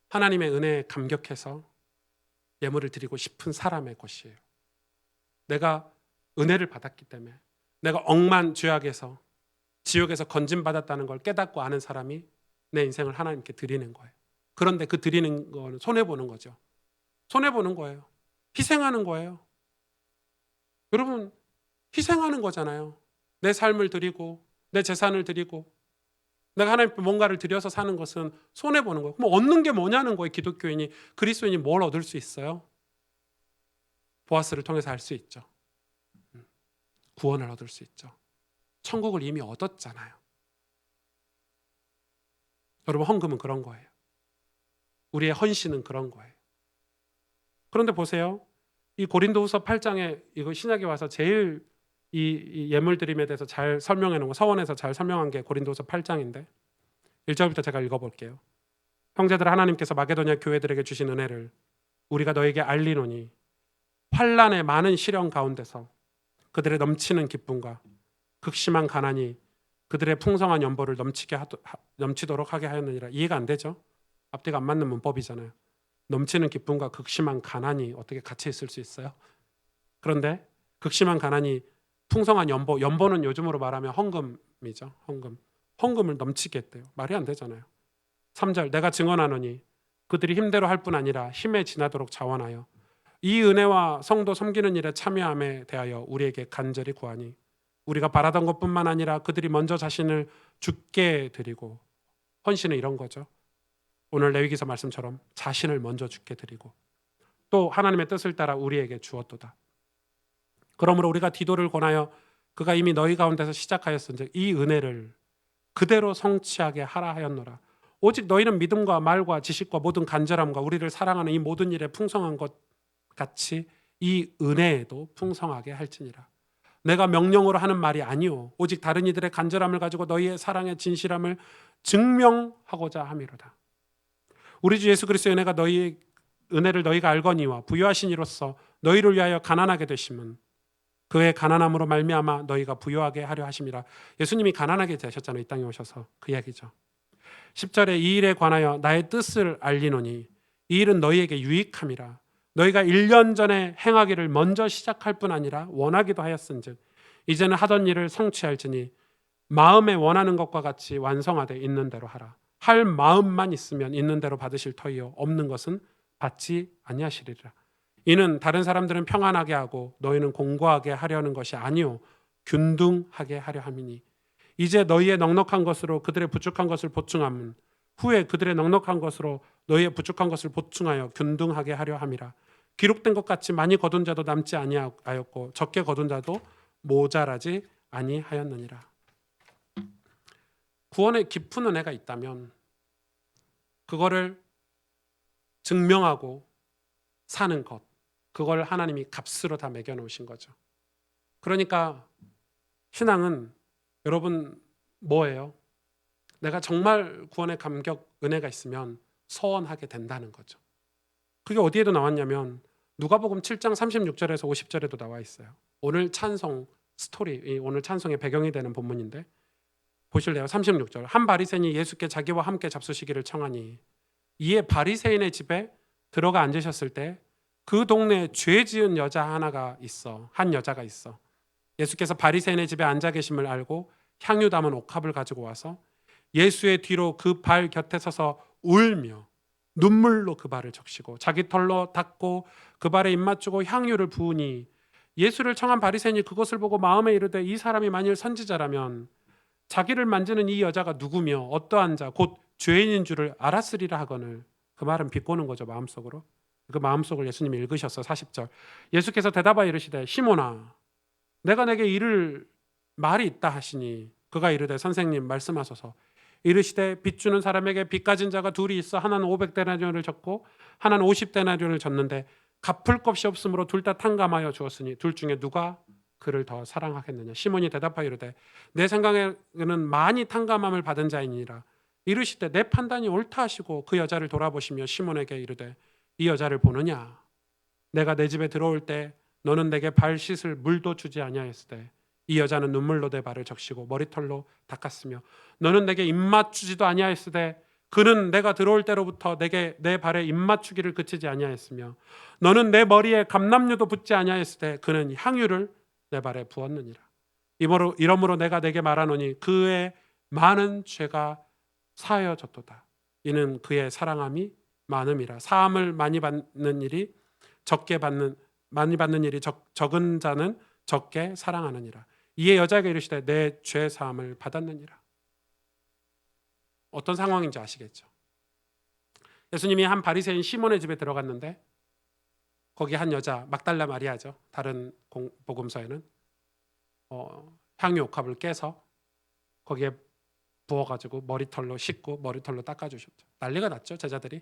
하나님의 은혜에 감격해서 예물을 드리고 싶은 사람의 것이에요. 내가 은혜를 받았기 때문에, 내가 억만 죄악에서 지옥에서 건진받았다는 걸 깨닫고 아는 사람이 내 인생을 하나님께 드리는 거예요. 그런데 그 드리는 거는 손해보는 거죠. 손해보는 거예요. 희생하는 거예요. 여러분, 희생하는 거잖아요. 내 삶을 드리고 내 재산을 드리고 내가 하나님께 뭔가를 드려서 사는 것은 손해보는 거예요. 그럼 얻는 게 뭐냐는 거예요. 기독교인이, 그리스도인이 뭘 얻을 수 있어요? 보아스를 통해서 할 수 있죠. 구원을 얻을 수 있죠. 천국을 이미 얻었잖아요. 여러분, 헌금은 그런 거예요. 우리의 헌신은 그런 거예요. 그런데 보세요. 이 고린도후서 8장에 이거 신약에 와서 제일 이 예물 드림에 대해서 잘 설명해 놓은 거, 서원에서 잘 설명한 게 고린도서 8장인데 1절부터 제가 읽어볼게요. 형제들, 하나님께서 마게도냐 교회들에게 주신 은혜를 우리가 너에게 알리노니 환난의 많은 시련 가운데서 그들의 넘치는 기쁨과 극심한 가난이 그들의 풍성한 연보를 넘치도록 하게 하였느니라. 이해가 안 되죠? 앞뒤가 안 맞는 문법이잖아요. 넘치는 기쁨과 극심한 가난이 어떻게 같이 있을 수 있어요? 그런데 극심한 가난이 풍성한 연보는 요즘으로 말하면 헌금이죠. 헌금을 넘치게 했대요. 말이 안 되잖아요. 3절, 내가 증언하노니 그들이 힘대로 할 뿐 아니라 힘에 지나도록 자원하여 이 은혜와 성도 섬기는 일에 참여함에 대하여 우리에게 간절히 구하니 우리가 바라던 것뿐만 아니라 그들이 먼저 자신을 죽게 드리고, 헌신은 이런 거죠. 오늘 레위기서 말씀처럼 자신을 먼저 죽게 드리고 또 하나님의 뜻을 따라 우리에게 주었도다. 그러므로 우리가 디도를 권하여 그가 이미 너희 가운데서 시작하였은즉 이 은혜를 그대로 성취하게 하라 하였노라. 오직 너희는 믿음과 말과 지식과 모든 간절함과 우리를 사랑하는 이 모든 일에 풍성한 것 같이 이 은혜에도 풍성하게 할지니라. 내가 명령으로 하는 말이 아니오 오직 다른 이들의 간절함을 가지고 너희의 사랑의 진실함을 증명하고자 함이로다. 우리 주 예수 그리스도의 은혜를 너희가 알거니와 부요하신 이로써 너희를 위하여 가난하게 되심은 그의 가난함으로 말미암아 너희가 부요하게 하려 하심이라. 예수님이 가난하게 되셨잖아요. 이 땅에 오셔서. 그 이야기죠. 10절에 이 일에 관하여 나의 뜻을 알리노니 이 일은 너희에게 유익함이라. 너희가 1년 전에 행하기를 먼저 시작할 뿐 아니라 원하기도 하였은즉 이제는 하던 일을 성취할지니 마음에 원하는 것과 같이 완성하되 있는 대로 하라. 할 마음만 있으면 있는 대로 받으실 터이요 없는 것은 받지 아니하시리라. 이는 다른 사람들은 평안하게 하고 너희는 공고하게 하려는 것이 아니요 균등하게 하려 함이니 이제 너희의 넉넉한 것으로 그들의 부족한 것을 보충함은 후에 그들의 넉넉한 것으로 너희의 부족한 것을 보충하여 균등하게 하려 함이라. 기록된 것 같이 많이 거둔 자도 남지 아니하였고 적게 거둔 자도 모자라지 아니하였느니라. 구원의 깊은 은혜가 있다면 그거를 증명하고 사는 것, 그걸 하나님이 값으로 다 매겨놓으신 거죠. 그러니까 신앙은 여러분 뭐예요? 내가 정말 구원의 감격, 은혜가 있으면 서원하게 된다는 거죠. 그게 어디에도 나왔냐면 누가복음 7장 36절에서 50절에도 나와 있어요. 오늘 찬송 스토리, 오늘 찬송의 배경이 되는 본문인데 보실래요? 36절. 한 바리새인이 예수께 자기와 함께 잡수시기를 청하니 이에 바리새인의 집에 들어가 앉으셨을 때 그 동네에 죄 지은 한 여자가 있어. 예수께서 바리새인의 집에 앉아 계심을 알고 향유 담은 옥합을 가지고 와서 예수의 뒤로 그 발 곁에 서서 울며 눈물로 그 발을 적시고 자기 털로 닦고 그 발에 입맞추고 향유를 부으니 예수를 청한 바리새인이 그것을 보고 마음에 이르되 이 사람이 만일 선지자라면 자기를 만지는 이 여자가 누구며 어떠한 자 곧 죄인인 줄을 알았으리라 하거늘. 그 말은 비꼬는 거죠. 마음속으로. 그 마음속을 예수님이 읽으셨어. 40절. 예수께서 대답하여 이르시되 시몬아 내가 내게 이를 말이 있다 하시니 그가 이르되 선생님 말씀하소서. 이르시되 빚 주는 사람에게 빚 가진 자가 둘이 있어 하나는 500데나리온을 졌고 하나는 50데나리온을 졌는데 갚을 것이 없으므로 둘 다 탕감하여 주었으니 둘 중에 누가 그를 더 사랑하겠느냐. 시몬이 대답하여 이르되 내 생각에는 많이 탕감함을 받은 자이니라. 이르시되 내 판단이 옳다 하시고 그 여자를 돌아보시며 시몬에게 이르되 이 여자를 보느냐. 내가 내 집에 들어올 때 너는 내게 발 씻을 물도 주지 아니하였으되 이 여자는 눈물로 내 발을 적시고 머리털로 닦았으며 너는 내게 입맞추지도 아니하였으되 그는 내가 들어올 때로부터 내게 내 발에 입맞추기를 그치지 아니하였으며 너는 내 머리에 감람류도 붓지 아니하였으되 그는 향유를 내 발에 부었느니라. 이러므로 내가 내게 말하노니 그의 많은 죄가 사하여졌도다. 이는 그의 사랑함이 많음이라. 사함을 많이 받는 일이 적은 자는 적게 사랑하느니라. 이에 여자에게 이르시되 내 죄 사함을 받았느니라. 어떤 상황인지 아시겠죠? 예수님이 한 바리새인 시몬의 집에 들어갔는데 거기 한 여자 막달라 마리아죠. 다른 복음서에는 향유 옥합을 깨서 거기에 부어가지고 머리털로 씻고 머리털로 닦아주셨죠. 난리가 났죠. 제자들이.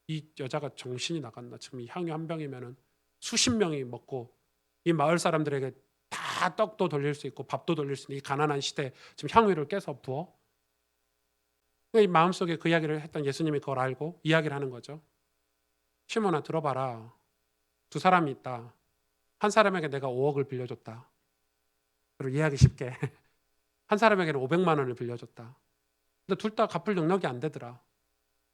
이 여자가 정신이 나갔나. 지금 이 향유 한 병이면 수십 명이 먹고 이 마을 사람들에게 다 다 떡도 돌릴 수 있고 밥도 돌릴 수 있는 이 가난한 시대에 지금 향유를 깨서 부어? 이 마음속에 그 이야기를 했던 예수님이 그걸 알고 이야기를 하는 거죠. 시몬아, 들어봐라. 두 사람이 있다. 한 사람에게 내가 5억을 빌려줬다. 그리고 이해하기 쉽게 한 사람에게는 500만 원을 빌려줬다. 근데 둘 다 갚을 능력이 안 되더라.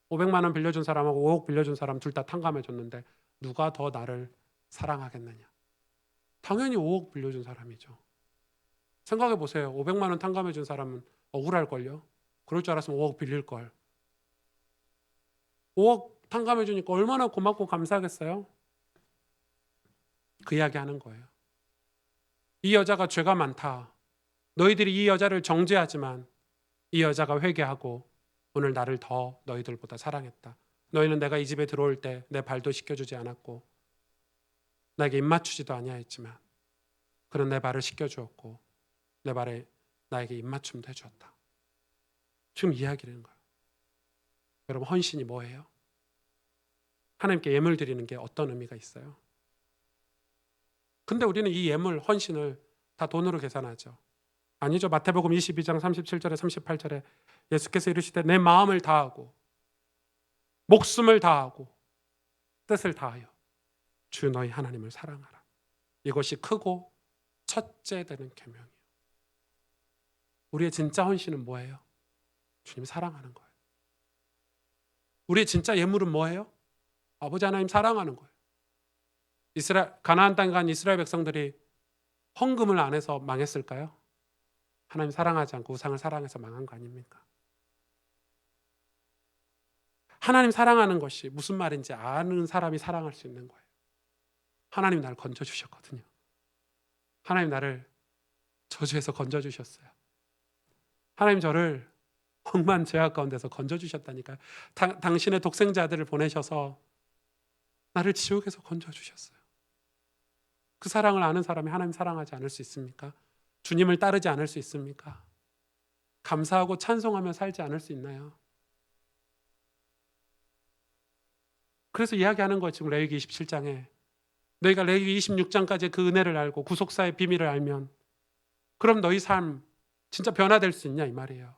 500만 원 빌려준 사람하고 5억 빌려준 사람 둘 다 탕감해줬는데 누가 더 나를 사랑하겠느냐? 당연히 5억 빌려준 사람이죠. 생각해 보세요. 500만 원 탕감해준 사람은 억울할걸요? 그럴 줄 알았으면 5억 빌릴걸. 5억 탕감해주니까 얼마나 고맙고 감사하겠어요? 그 이야기 하는 거예요. 이 여자가 죄가 많다. 너희들이 이 여자를 정죄하지만 이 여자가 회개하고 오늘 나를 더 너희들보다 사랑했다. 너희는 내가 이 집에 들어올 때 내 발도 씻겨주지 않았고 나에게 입맞추지도 아니하였지만 그는 내 발을 씻겨주었고 내 발에 나에게 입맞춤도 해주었다. 지금 이야기를 하는 거예요. 여러분, 헌신이 뭐예요? 하나님께 예물 드리는 게 어떤 의미가 있어요? 근데 우리는 이 예물, 헌신을 다 돈으로 계산하죠. 아니죠. 마태복음 22장 37절에 38절에 예수께서 이르시되 내 마음을 다하고 목숨을 다하고 뜻을 다하여 주 너희 하나님을 사랑하라. 이것이 크고 첫째 되는 계명이에요. 우리의 진짜 헌신은 뭐예요? 주님 사랑하는 거예요. 우리의 진짜 예물은 뭐예요? 아버지 하나님 사랑하는 거예요. 가나안 땅에 간 이스라엘 백성들이 헌금을 안 해서 망했을까요? 하나님 사랑하지 않고 우상을 사랑해서 망한 거 아닙니까? 하나님 사랑하는 것이 무슨 말인지 아는 사람이 사랑할 수 있는 거예요. 하나님 나를 건져주셨거든요. 하나님 나를 저주에서 건져주셨어요. 하나님 저를 억만 죄악 가운데서 건져주셨다니까요. 당신의 독생자 아들을 보내셔서 나를 지옥에서 건져주셨어요. 그 사랑을 아는 사람이 하나님 사랑하지 않을 수 있습니까? 주님을 따르지 않을 수 있습니까? 감사하고 찬송하며 살지 않을 수 있나요? 그래서 이야기하는 거예요. 지금 레위기 27장에 너희가 레위기 26장까지 그 은혜를 알고 구속사의 비밀을 알면 그럼 너희 삶 진짜 변화될 수 있냐 이 말이에요.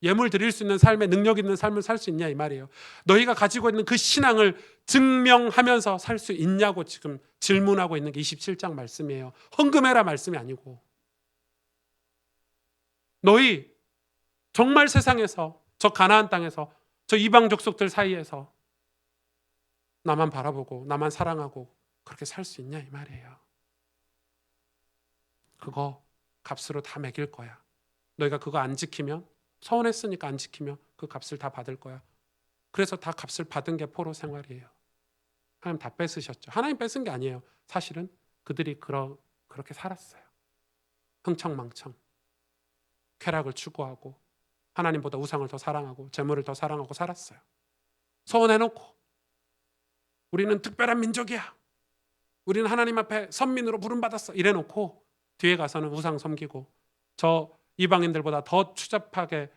예물 드릴 수 있는 삶에 능력 있는 삶을 살 수 있냐 이 말이에요. 너희가 가지고 있는 그 신앙을 증명하면서 살 수 있냐고 지금 질문하고 있는 게 27장 말씀이에요. 헌금해라 말씀이 아니고 너희 정말 세상에서 저 가나안 땅에서 저 이방 족속들 사이에서 나만 바라보고 나만 사랑하고 그렇게 살 수 있냐 이 말이에요. 그거 값으로 다 매길 거야. 너희가 그거 안 지키면 서운했으니까 안 지키면 그 값을 다 받을 거야. 그래서 다 값을 받은 게 포로 생활이에요. 하나님 다 뺏으셨죠. 하나님 뺏은 게 아니에요. 사실은 그들이 그렇게 살았어요. 흥청망청 쾌락을 추구하고 하나님보다 우상을 더 사랑하고 재물을 더 사랑하고 살았어요. 서운해놓고 우리는 특별한 민족이야. 우리는 하나님 앞에 선민으로 부름받았어. 이래놓고 뒤에 가서는 우상 섬기고 저 이방인들보다 더 추잡하게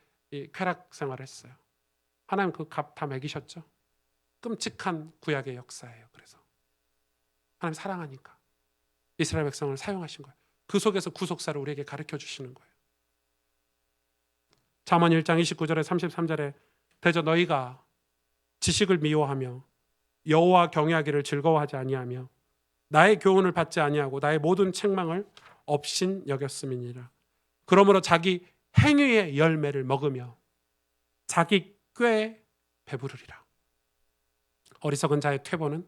쾌락 생활을 했어요. 하나님 그 값 다 매기셨죠. 끔찍한 구약의 역사예요. 그래서 하나님 사랑하니까 이스라엘 백성을 사용하신 거예요. 그 속에서 구속사를 우리에게 가르쳐 주시는 거예요. 잠언 1장 29절에 33절에 대저 너희가 지식을 미워하며 여호와 경외하기를 즐거워하지 아니하며 나의 교훈을 받지 아니하고 나의 모든 책망을 업신 여겼음이니라. 그러므로 자기 행위의 열매를 먹으며 자기 꾀에 배부르리라. 어리석은 자의 퇴보는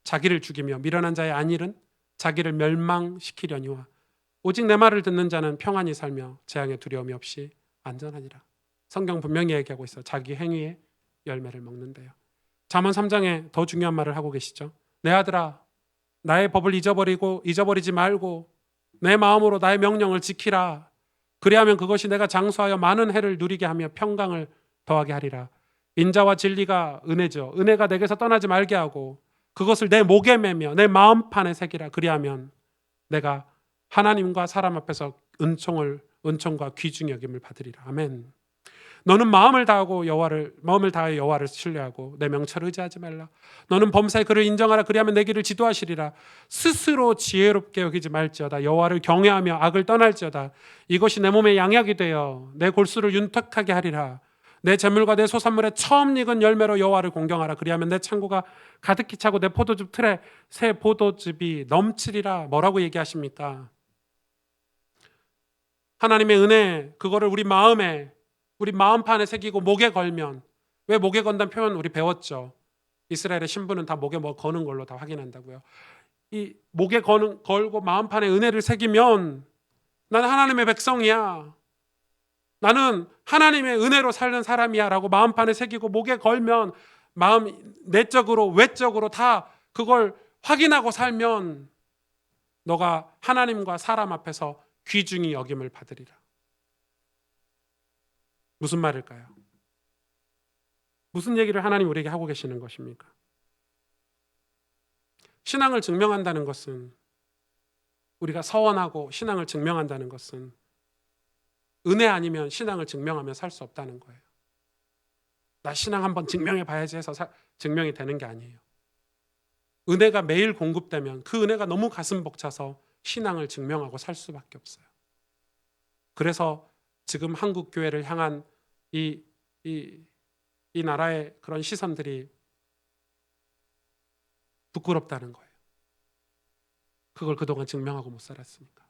자기를 죽이며 미련한 자의 안일은 자기를 멸망시키려니와 오직 내 말을 듣는 자는 평안히 살며 재앙의 두려움이 없이 안전하니라. 성경 분명히 얘기하고 있어. 자기 행위의 열매를 먹는데요. 잠언 3장에 더 중요한 말을 하고 계시죠. 내 아들아 나의 법을 잊어버리지 말고 내 마음으로 나의 명령을 지키라. 그리하면 그것이 내가 장수하여 많은 해를 누리게 하며 평강을 더하게 하리라. 인자와 진리가 은혜죠. 은혜가 내게서 떠나지 말게 하고 그것을 내 목에 매며 내 마음판에 새기라. 그리하면 내가 하나님과 사람 앞에서 은총과 귀중히 여김을 받으리라. 아멘. 너는 마음을 다하여 여호와를 신뢰하고 내 명철을 의지하지 말라. 너는 범사에 그를 인정하라. 그리하면 내 길을 지도하시리라. 스스로 지혜롭게 여기지 말지어다. 여호와를 경외하며 악을 떠날지어다. 이것이 내 몸에 양약이 되어 내 골수를 윤택하게 하리라. 내 재물과 내 소산물에 처음 익은 열매로 여호와를 공경하라. 그리하면 내 창고가 가득히 차고 내 포도즙 틀에 새 포도즙이 넘치리라. 뭐라고 얘기하십니까? 하나님의 은혜, 그거를 우리 마음판에 새기고 목에 걸면, 왜 목에 건다는 표현 우리 배웠죠? 이스라엘의 신부는 다 목에 뭐 거는 걸로 다 확인한다고요. 이 목에 걸고 마음판에 은혜를 새기면 나는 하나님의 백성이야. 나는 하나님의 은혜로 사는 사람이야 라고 마음판에 새기고 목에 걸면 마음 내적으로 외적으로 다 그걸 확인하고 살면 너가 하나님과 사람 앞에서 귀중히 여김을 받으리라. 무슨 말일까요? 무슨 얘기를 하나님 우리에게 하고 계시는 것입니까? 신앙을 증명한다는 것은, 우리가 서원하고 신앙을 증명한다는 것은 은혜 아니면 신앙을 증명하며 살 수 없다는 거예요. 나 신앙 한번 증명해 봐야지 해서 증명이 되는 게 아니에요. 은혜가 매일 공급되면 그 은혜가 너무 가슴 벅차서 신앙을 증명하고 살 수밖에 없어요. 그래서 지금 한국 교회를 향한 이 나라의 그런 시선들이 부끄럽다는 거예요. 그걸 그동안 증명하고 못 살았으니까.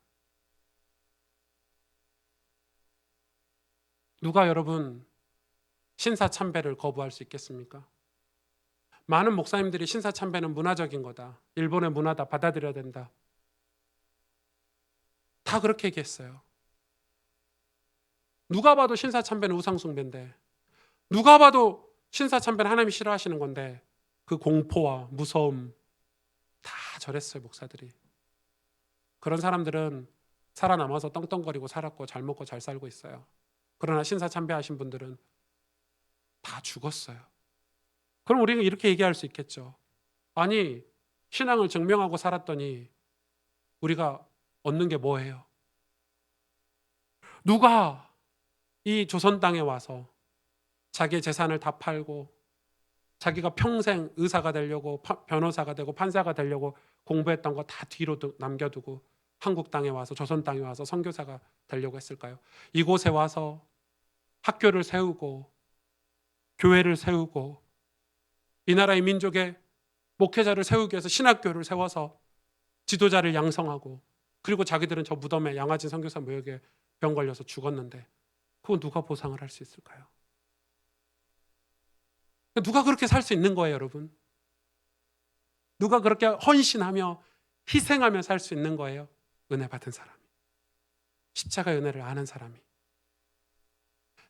누가 여러분 신사참배를 거부할 수 있겠습니까? 많은 목사님들이 신사참배는 문화적인 거다. 일본의 문화다. 받아들여야 된다. 다 그렇게 얘기했어요. 누가 봐도 신사참배는 우상숭배인데, 누가 봐도 신사참배는 하나님이 싫어하시는 건데 그 공포와 무서움 다 저랬어요, 목사들이. 그런 사람들은 살아남아서 떵떵거리고 살았고 잘 먹고 잘 살고 있어요. 그러나 신사참배하신 분들은 다 죽었어요. 그럼 우리가 이렇게 얘기할 수 있겠죠. 아니, 신앙을 증명하고 살았더니 우리가 얻는 게 뭐예요? 누가 이 조선 땅에 와서 자기의 재산을 다 팔고 자기가 평생 의사가 되려고 변호사가 되고 판사가 되려고 공부했던 거 다 뒤로 남겨두고 한국 땅에 와서, 조선 땅에 와서 선교사가 되려고 했을까요? 이곳에 와서 학교를 세우고 교회를 세우고 이 나라의 민족의 목회자를 세우기 위해서 신학교를 세워서 지도자를 양성하고, 그리고 자기들은 저 무덤에 양아진 선교사 묘역에 병 걸려서 죽었는데 그건 누가 보상을 할 수 있을까요? 누가 그렇게 살 수 있는 거예요, 여러분? 누가 그렇게 헌신하며 희생하며 살 수 있는 거예요? 은혜 받은 사람이, 십자가의 은혜를 아는 사람이.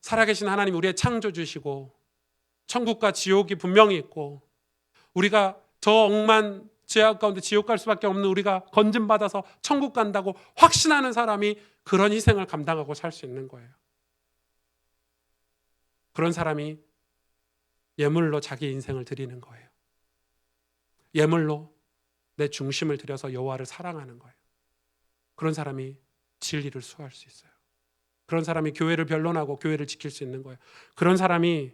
살아계신 하나님 우리의 창조주시고 천국과 지옥이 분명히 있고 우리가 저 억만 죄악 가운데 지옥 갈 수밖에 없는 우리가 건짐받아서 천국 간다고 확신하는 사람이 그런 희생을 감당하고 살 수 있는 거예요. 그런 사람이 예물로 자기 인생을 드리는 거예요. 예물로 내 중심을 들여서 여호와를 사랑하는 거예요. 그런 사람이 진리를 수호할 수 있어요. 그런 사람이 교회를 변론하고 교회를 지킬 수 있는 거예요. 그런 사람이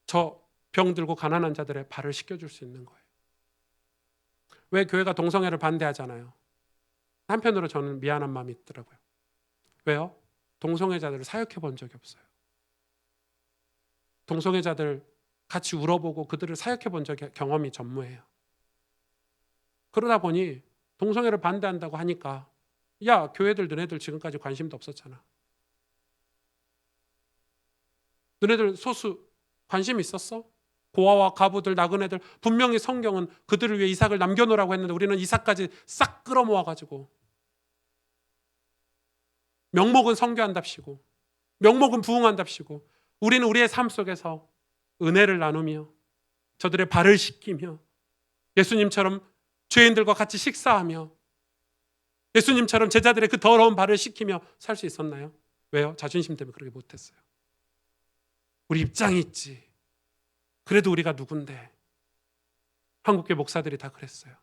저 병들고 가난한 자들의 발을 씻겨줄 수 있는 거예요. 왜 교회가 동성애를 반대하잖아요. 한편으로 저는 미안한 마음이 있더라고요. 왜요? 동성애자들을 사역해 본 적이 없어요. 동성애자들 같이 울어보고 그들을 사역해 본 경험이 전무해요. 그러다 보니 동성애를 반대한다고 하니까, 야, 교회들 너네들 지금까지 관심도 없었잖아. 너네들 소수 관심 있었어? 고아와 가부들, 나그네들, 분명히 성경은 그들을 위해 이삭을 남겨놓으라고 했는데 우리는 이삭까지 싹 끌어모아가지고 명목은 선교한답시고 명목은 부흥한답시고 우리는 우리의 삶 속에서 은혜를 나누며 저들의 발을 씻기며 예수님처럼 죄인들과 같이 식사하며 예수님처럼 제자들의 그 더러운 발을 씻기며 살 수 있었나요? 왜요? 자존심 때문에 그렇게 못했어요. 우리 입장이 있지. 그래도 우리가 누군데. 한국교회 목사들이 다 그랬어요.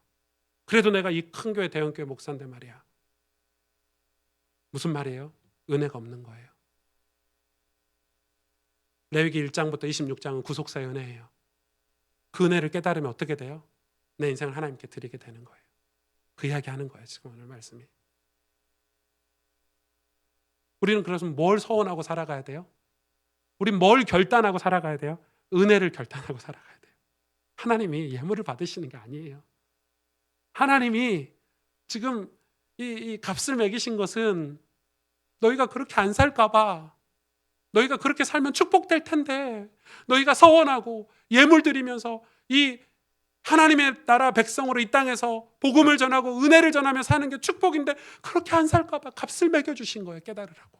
그래도 내가 이 큰 교회 대형교회 목사인데 말이야. 무슨 말이에요? 은혜가 없는 거예요. 레위기 1장부터 26장은 구속사의 은혜예요. 그 은혜를 깨달으면 어떻게 돼요? 내 인생을 하나님께 드리게 되는 거예요. 그 이야기 하는 거예요. 지금 오늘 말씀이. 우리는 그래서 뭘 서원하고 살아가야 돼요? 우린 뭘 결단하고 살아가야 돼요? 은혜를 결단하고 살아가야 돼요. 하나님이 예물을 받으시는 게 아니에요. 하나님이 지금 이 값을 매기신 것은 너희가 그렇게 안 살까 봐, 너희가 그렇게 살면 축복될 텐데, 너희가 서원하고 예물 드리면서 이 하나님의 나라 백성으로 이 땅에서 복음을 전하고 은혜를 전하며 사는 게 축복인데 그렇게 안 살까 봐 값을 매겨주신 거예요. 깨달으라고.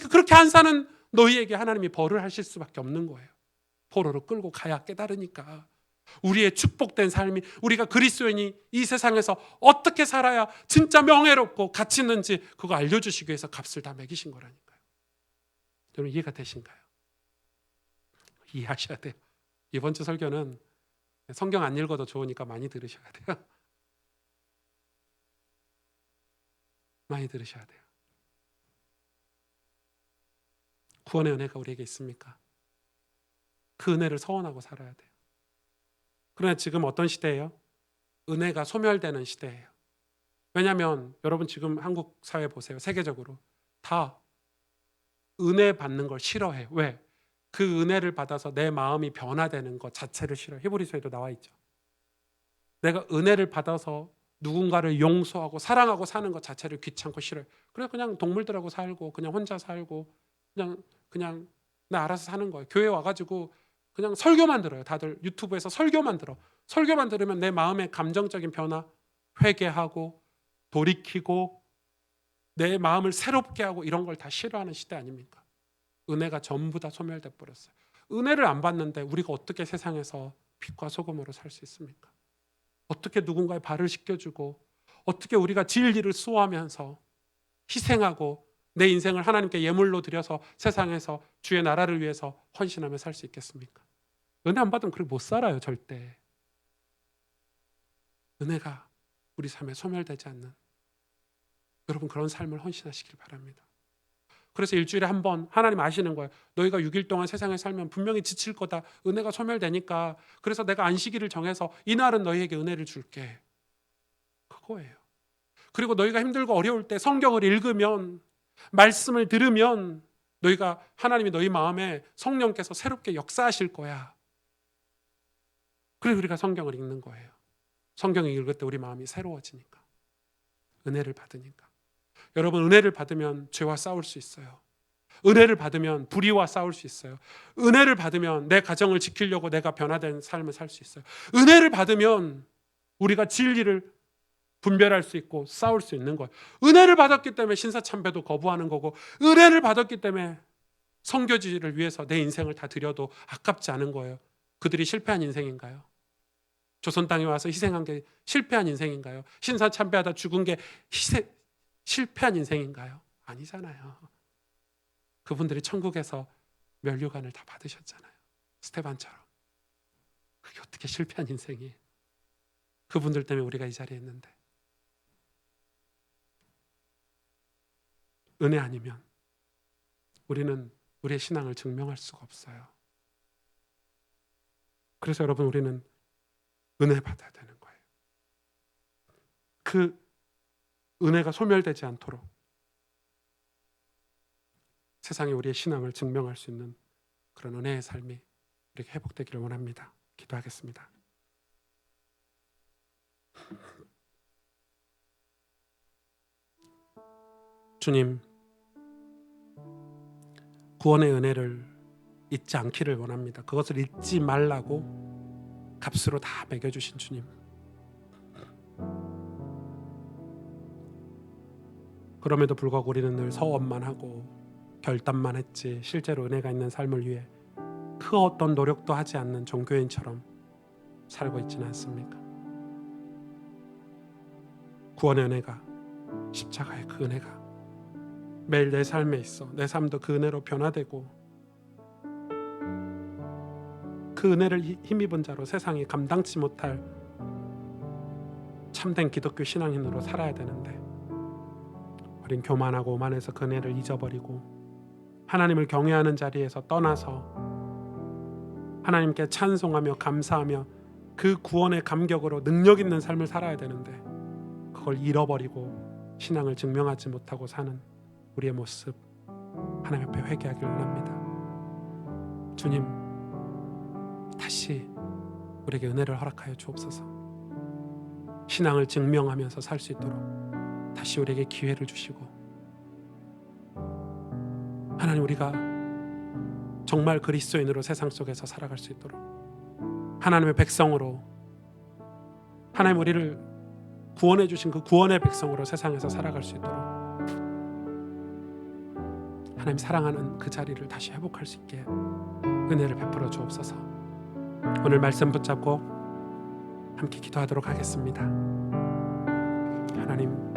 그렇게 안 사는 너희에게 하나님이 벌을 하실 수밖에 없는 거예요. 포로로 끌고 가야 깨달으니까. 우리의 축복된 삶이, 우리가 그리스도인이 이 세상에서 어떻게 살아야 진짜 명예롭고 가치 있는지 그거 알려주시기 위해서 값을 다 매기신 거라니까요. 여러분 이해가 되신가요? 이해하셔야 돼요. 이번 주 설교는 성경 안 읽어도 좋으니까 많이 들으셔야 돼요. 많이 들으셔야 돼요. 구원의 은혜가 우리에게 있습니까? 그 은혜를 서원하고 살아야 돼요. 그러나 지금 어떤 시대예요? 은혜가 소멸되는 시대예요. 왜냐하면 여러분 지금 한국 사회 보세요. 세계적으로 다 은혜 받는 걸 싫어해요. 왜? 그 은혜를 받아서 내 마음이 변화되는 것 자체를 싫어해요. 히브리서에도 나와 있죠. 내가 은혜를 받아서 누군가를 용서하고 사랑하고 사는 것 자체를 귀찮고 싫어요. 그래서 그냥 동물들하고 살고 그냥 혼자 살고 그냥 나 알아서 사는 거예요. 교회 와가지고 그냥 설교만 들어요. 다들 유튜브에서 설교만 들어. 설교만 들으면 내 마음의 감정적인 변화, 회개하고 돌이키고 내 마음을 새롭게 하고 이런 걸 다 싫어하는 시대 아닙니까? 은혜가 전부 다 소멸돼 버렸어요. 은혜를 안 받는데 우리가 어떻게 세상에서 빛과 소금으로 살 수 있습니까? 어떻게 누군가의 발을 씻겨주고 어떻게 우리가 진리를 수호하면서 희생하고 내 인생을 하나님께 예물로 드려서 세상에서 주의 나라를 위해서 헌신하며 살 수 있겠습니까? 은혜 안 받으면 그렇게 못 살아요. 절대. 은혜가 우리 삶에 소멸되지 않는 여러분 그런 삶을 헌신하시길 바랍니다. 그래서 일주일에 한 번 하나님 아시는 거예요. 너희가 6일 동안 세상에 살면 분명히 지칠 거다. 은혜가 소멸되니까. 그래서 내가 안식일을 정해서 이날은 너희에게 은혜를 줄게. 그거예요. 그리고 너희가 힘들고 어려울 때 성경을 읽으면 말씀을 들으면 너희가 하나님이 너희 마음에 성령께서 새롭게 역사하실 거야. 그래서 우리가 성경을 읽는 거예요. 성경을 읽을 때 우리 마음이 새로워지니까. 은혜를 받으니까. 여러분 은혜를 받으면 죄와 싸울 수 있어요. 은혜를 받으면 불의와 싸울 수 있어요. 은혜를 받으면 내 가정을 지키려고 내가 변화된 삶을 살 수 있어요. 은혜를 받으면 우리가 진리를 분별할 수 있고 싸울 수 있는 거예요. 은혜를 받았기 때문에 신사참배도 거부하는 거고 은혜를 받았기 때문에 선교지를 위해서 내 인생을 다 드려도 아깝지 않은 거예요. 그들이 실패한 인생인가요? 조선 땅에 와서 희생한 게 실패한 인생인가요? 신사참배하다 죽은 게 실패한 인생인가요? 아니잖아요. 그분들이 천국에서 면류관을 다 받으셨잖아요. 스테반처럼. 그게 어떻게 실패한 인생이에요? 그분들 때문에 우리가 이 자리에 있는데. 은혜 아니면 우리는 우리의 신앙을 증명할 수가 없어요. 그래서 여러분 우리는 은혜 받아야 되는 거예요. 그 은혜가 소멸되지 않도록 세상에 우리의 신앙을 증명할 수 있는 그런 은혜의 삶이 우리에게 회복되기를 원합니다. 기도하겠습니다. 주님, 구원의 은혜를 잊지 않기를 원합니다. 그것을 잊지 말라고 값으로 다 매겨주신 주님, 그럼에도 불구하고 우리는 늘 서원만 하고 결단만 했지 실제로 은혜가 있는 삶을 위해 그 어떤 노력도 하지 않는 종교인처럼 살고 있지는 않습니까? 구원의 은혜가, 십자가의 그 은혜가 매일 내 삶에 있어 내 삶도 그 은혜로 변화되고 그 은혜를 힘입은 자로 세상이 감당치 못할 참된 기독교 신앙인으로 살아야 되는데 우린 교만하고 오만해서 그 은혜를 잊어버리고 하나님을 경외하는 자리에서 떠나서 하나님께 찬송하며 감사하며 그 구원의 감격으로 능력 있는 삶을 살아야 되는데 그걸 잃어버리고 신앙을 증명하지 못하고 사는 우리의 모습 하나님 앞에 회개하길 원합니다. 주님, 다시 우리에게 은혜를 허락하여 주옵소서. 신앙을 증명하면서 살 수 있도록 다시 우리에게 기회를 주시고, 하나님, 우리가 정말 그리스도인으로 세상 속에서 살아갈 수 있도록, 하나님의 백성으로, 하나님 우리를 구원해 주신 그 구원의 백성으로 세상에서 살아갈 수 있도록 하나님 사랑하는 그 자리를 다시 회복할 수 있게 은혜를 베풀어 주옵소서. 오늘 말씀 붙잡고 함께 기도하도록 하겠습니다. 하나님,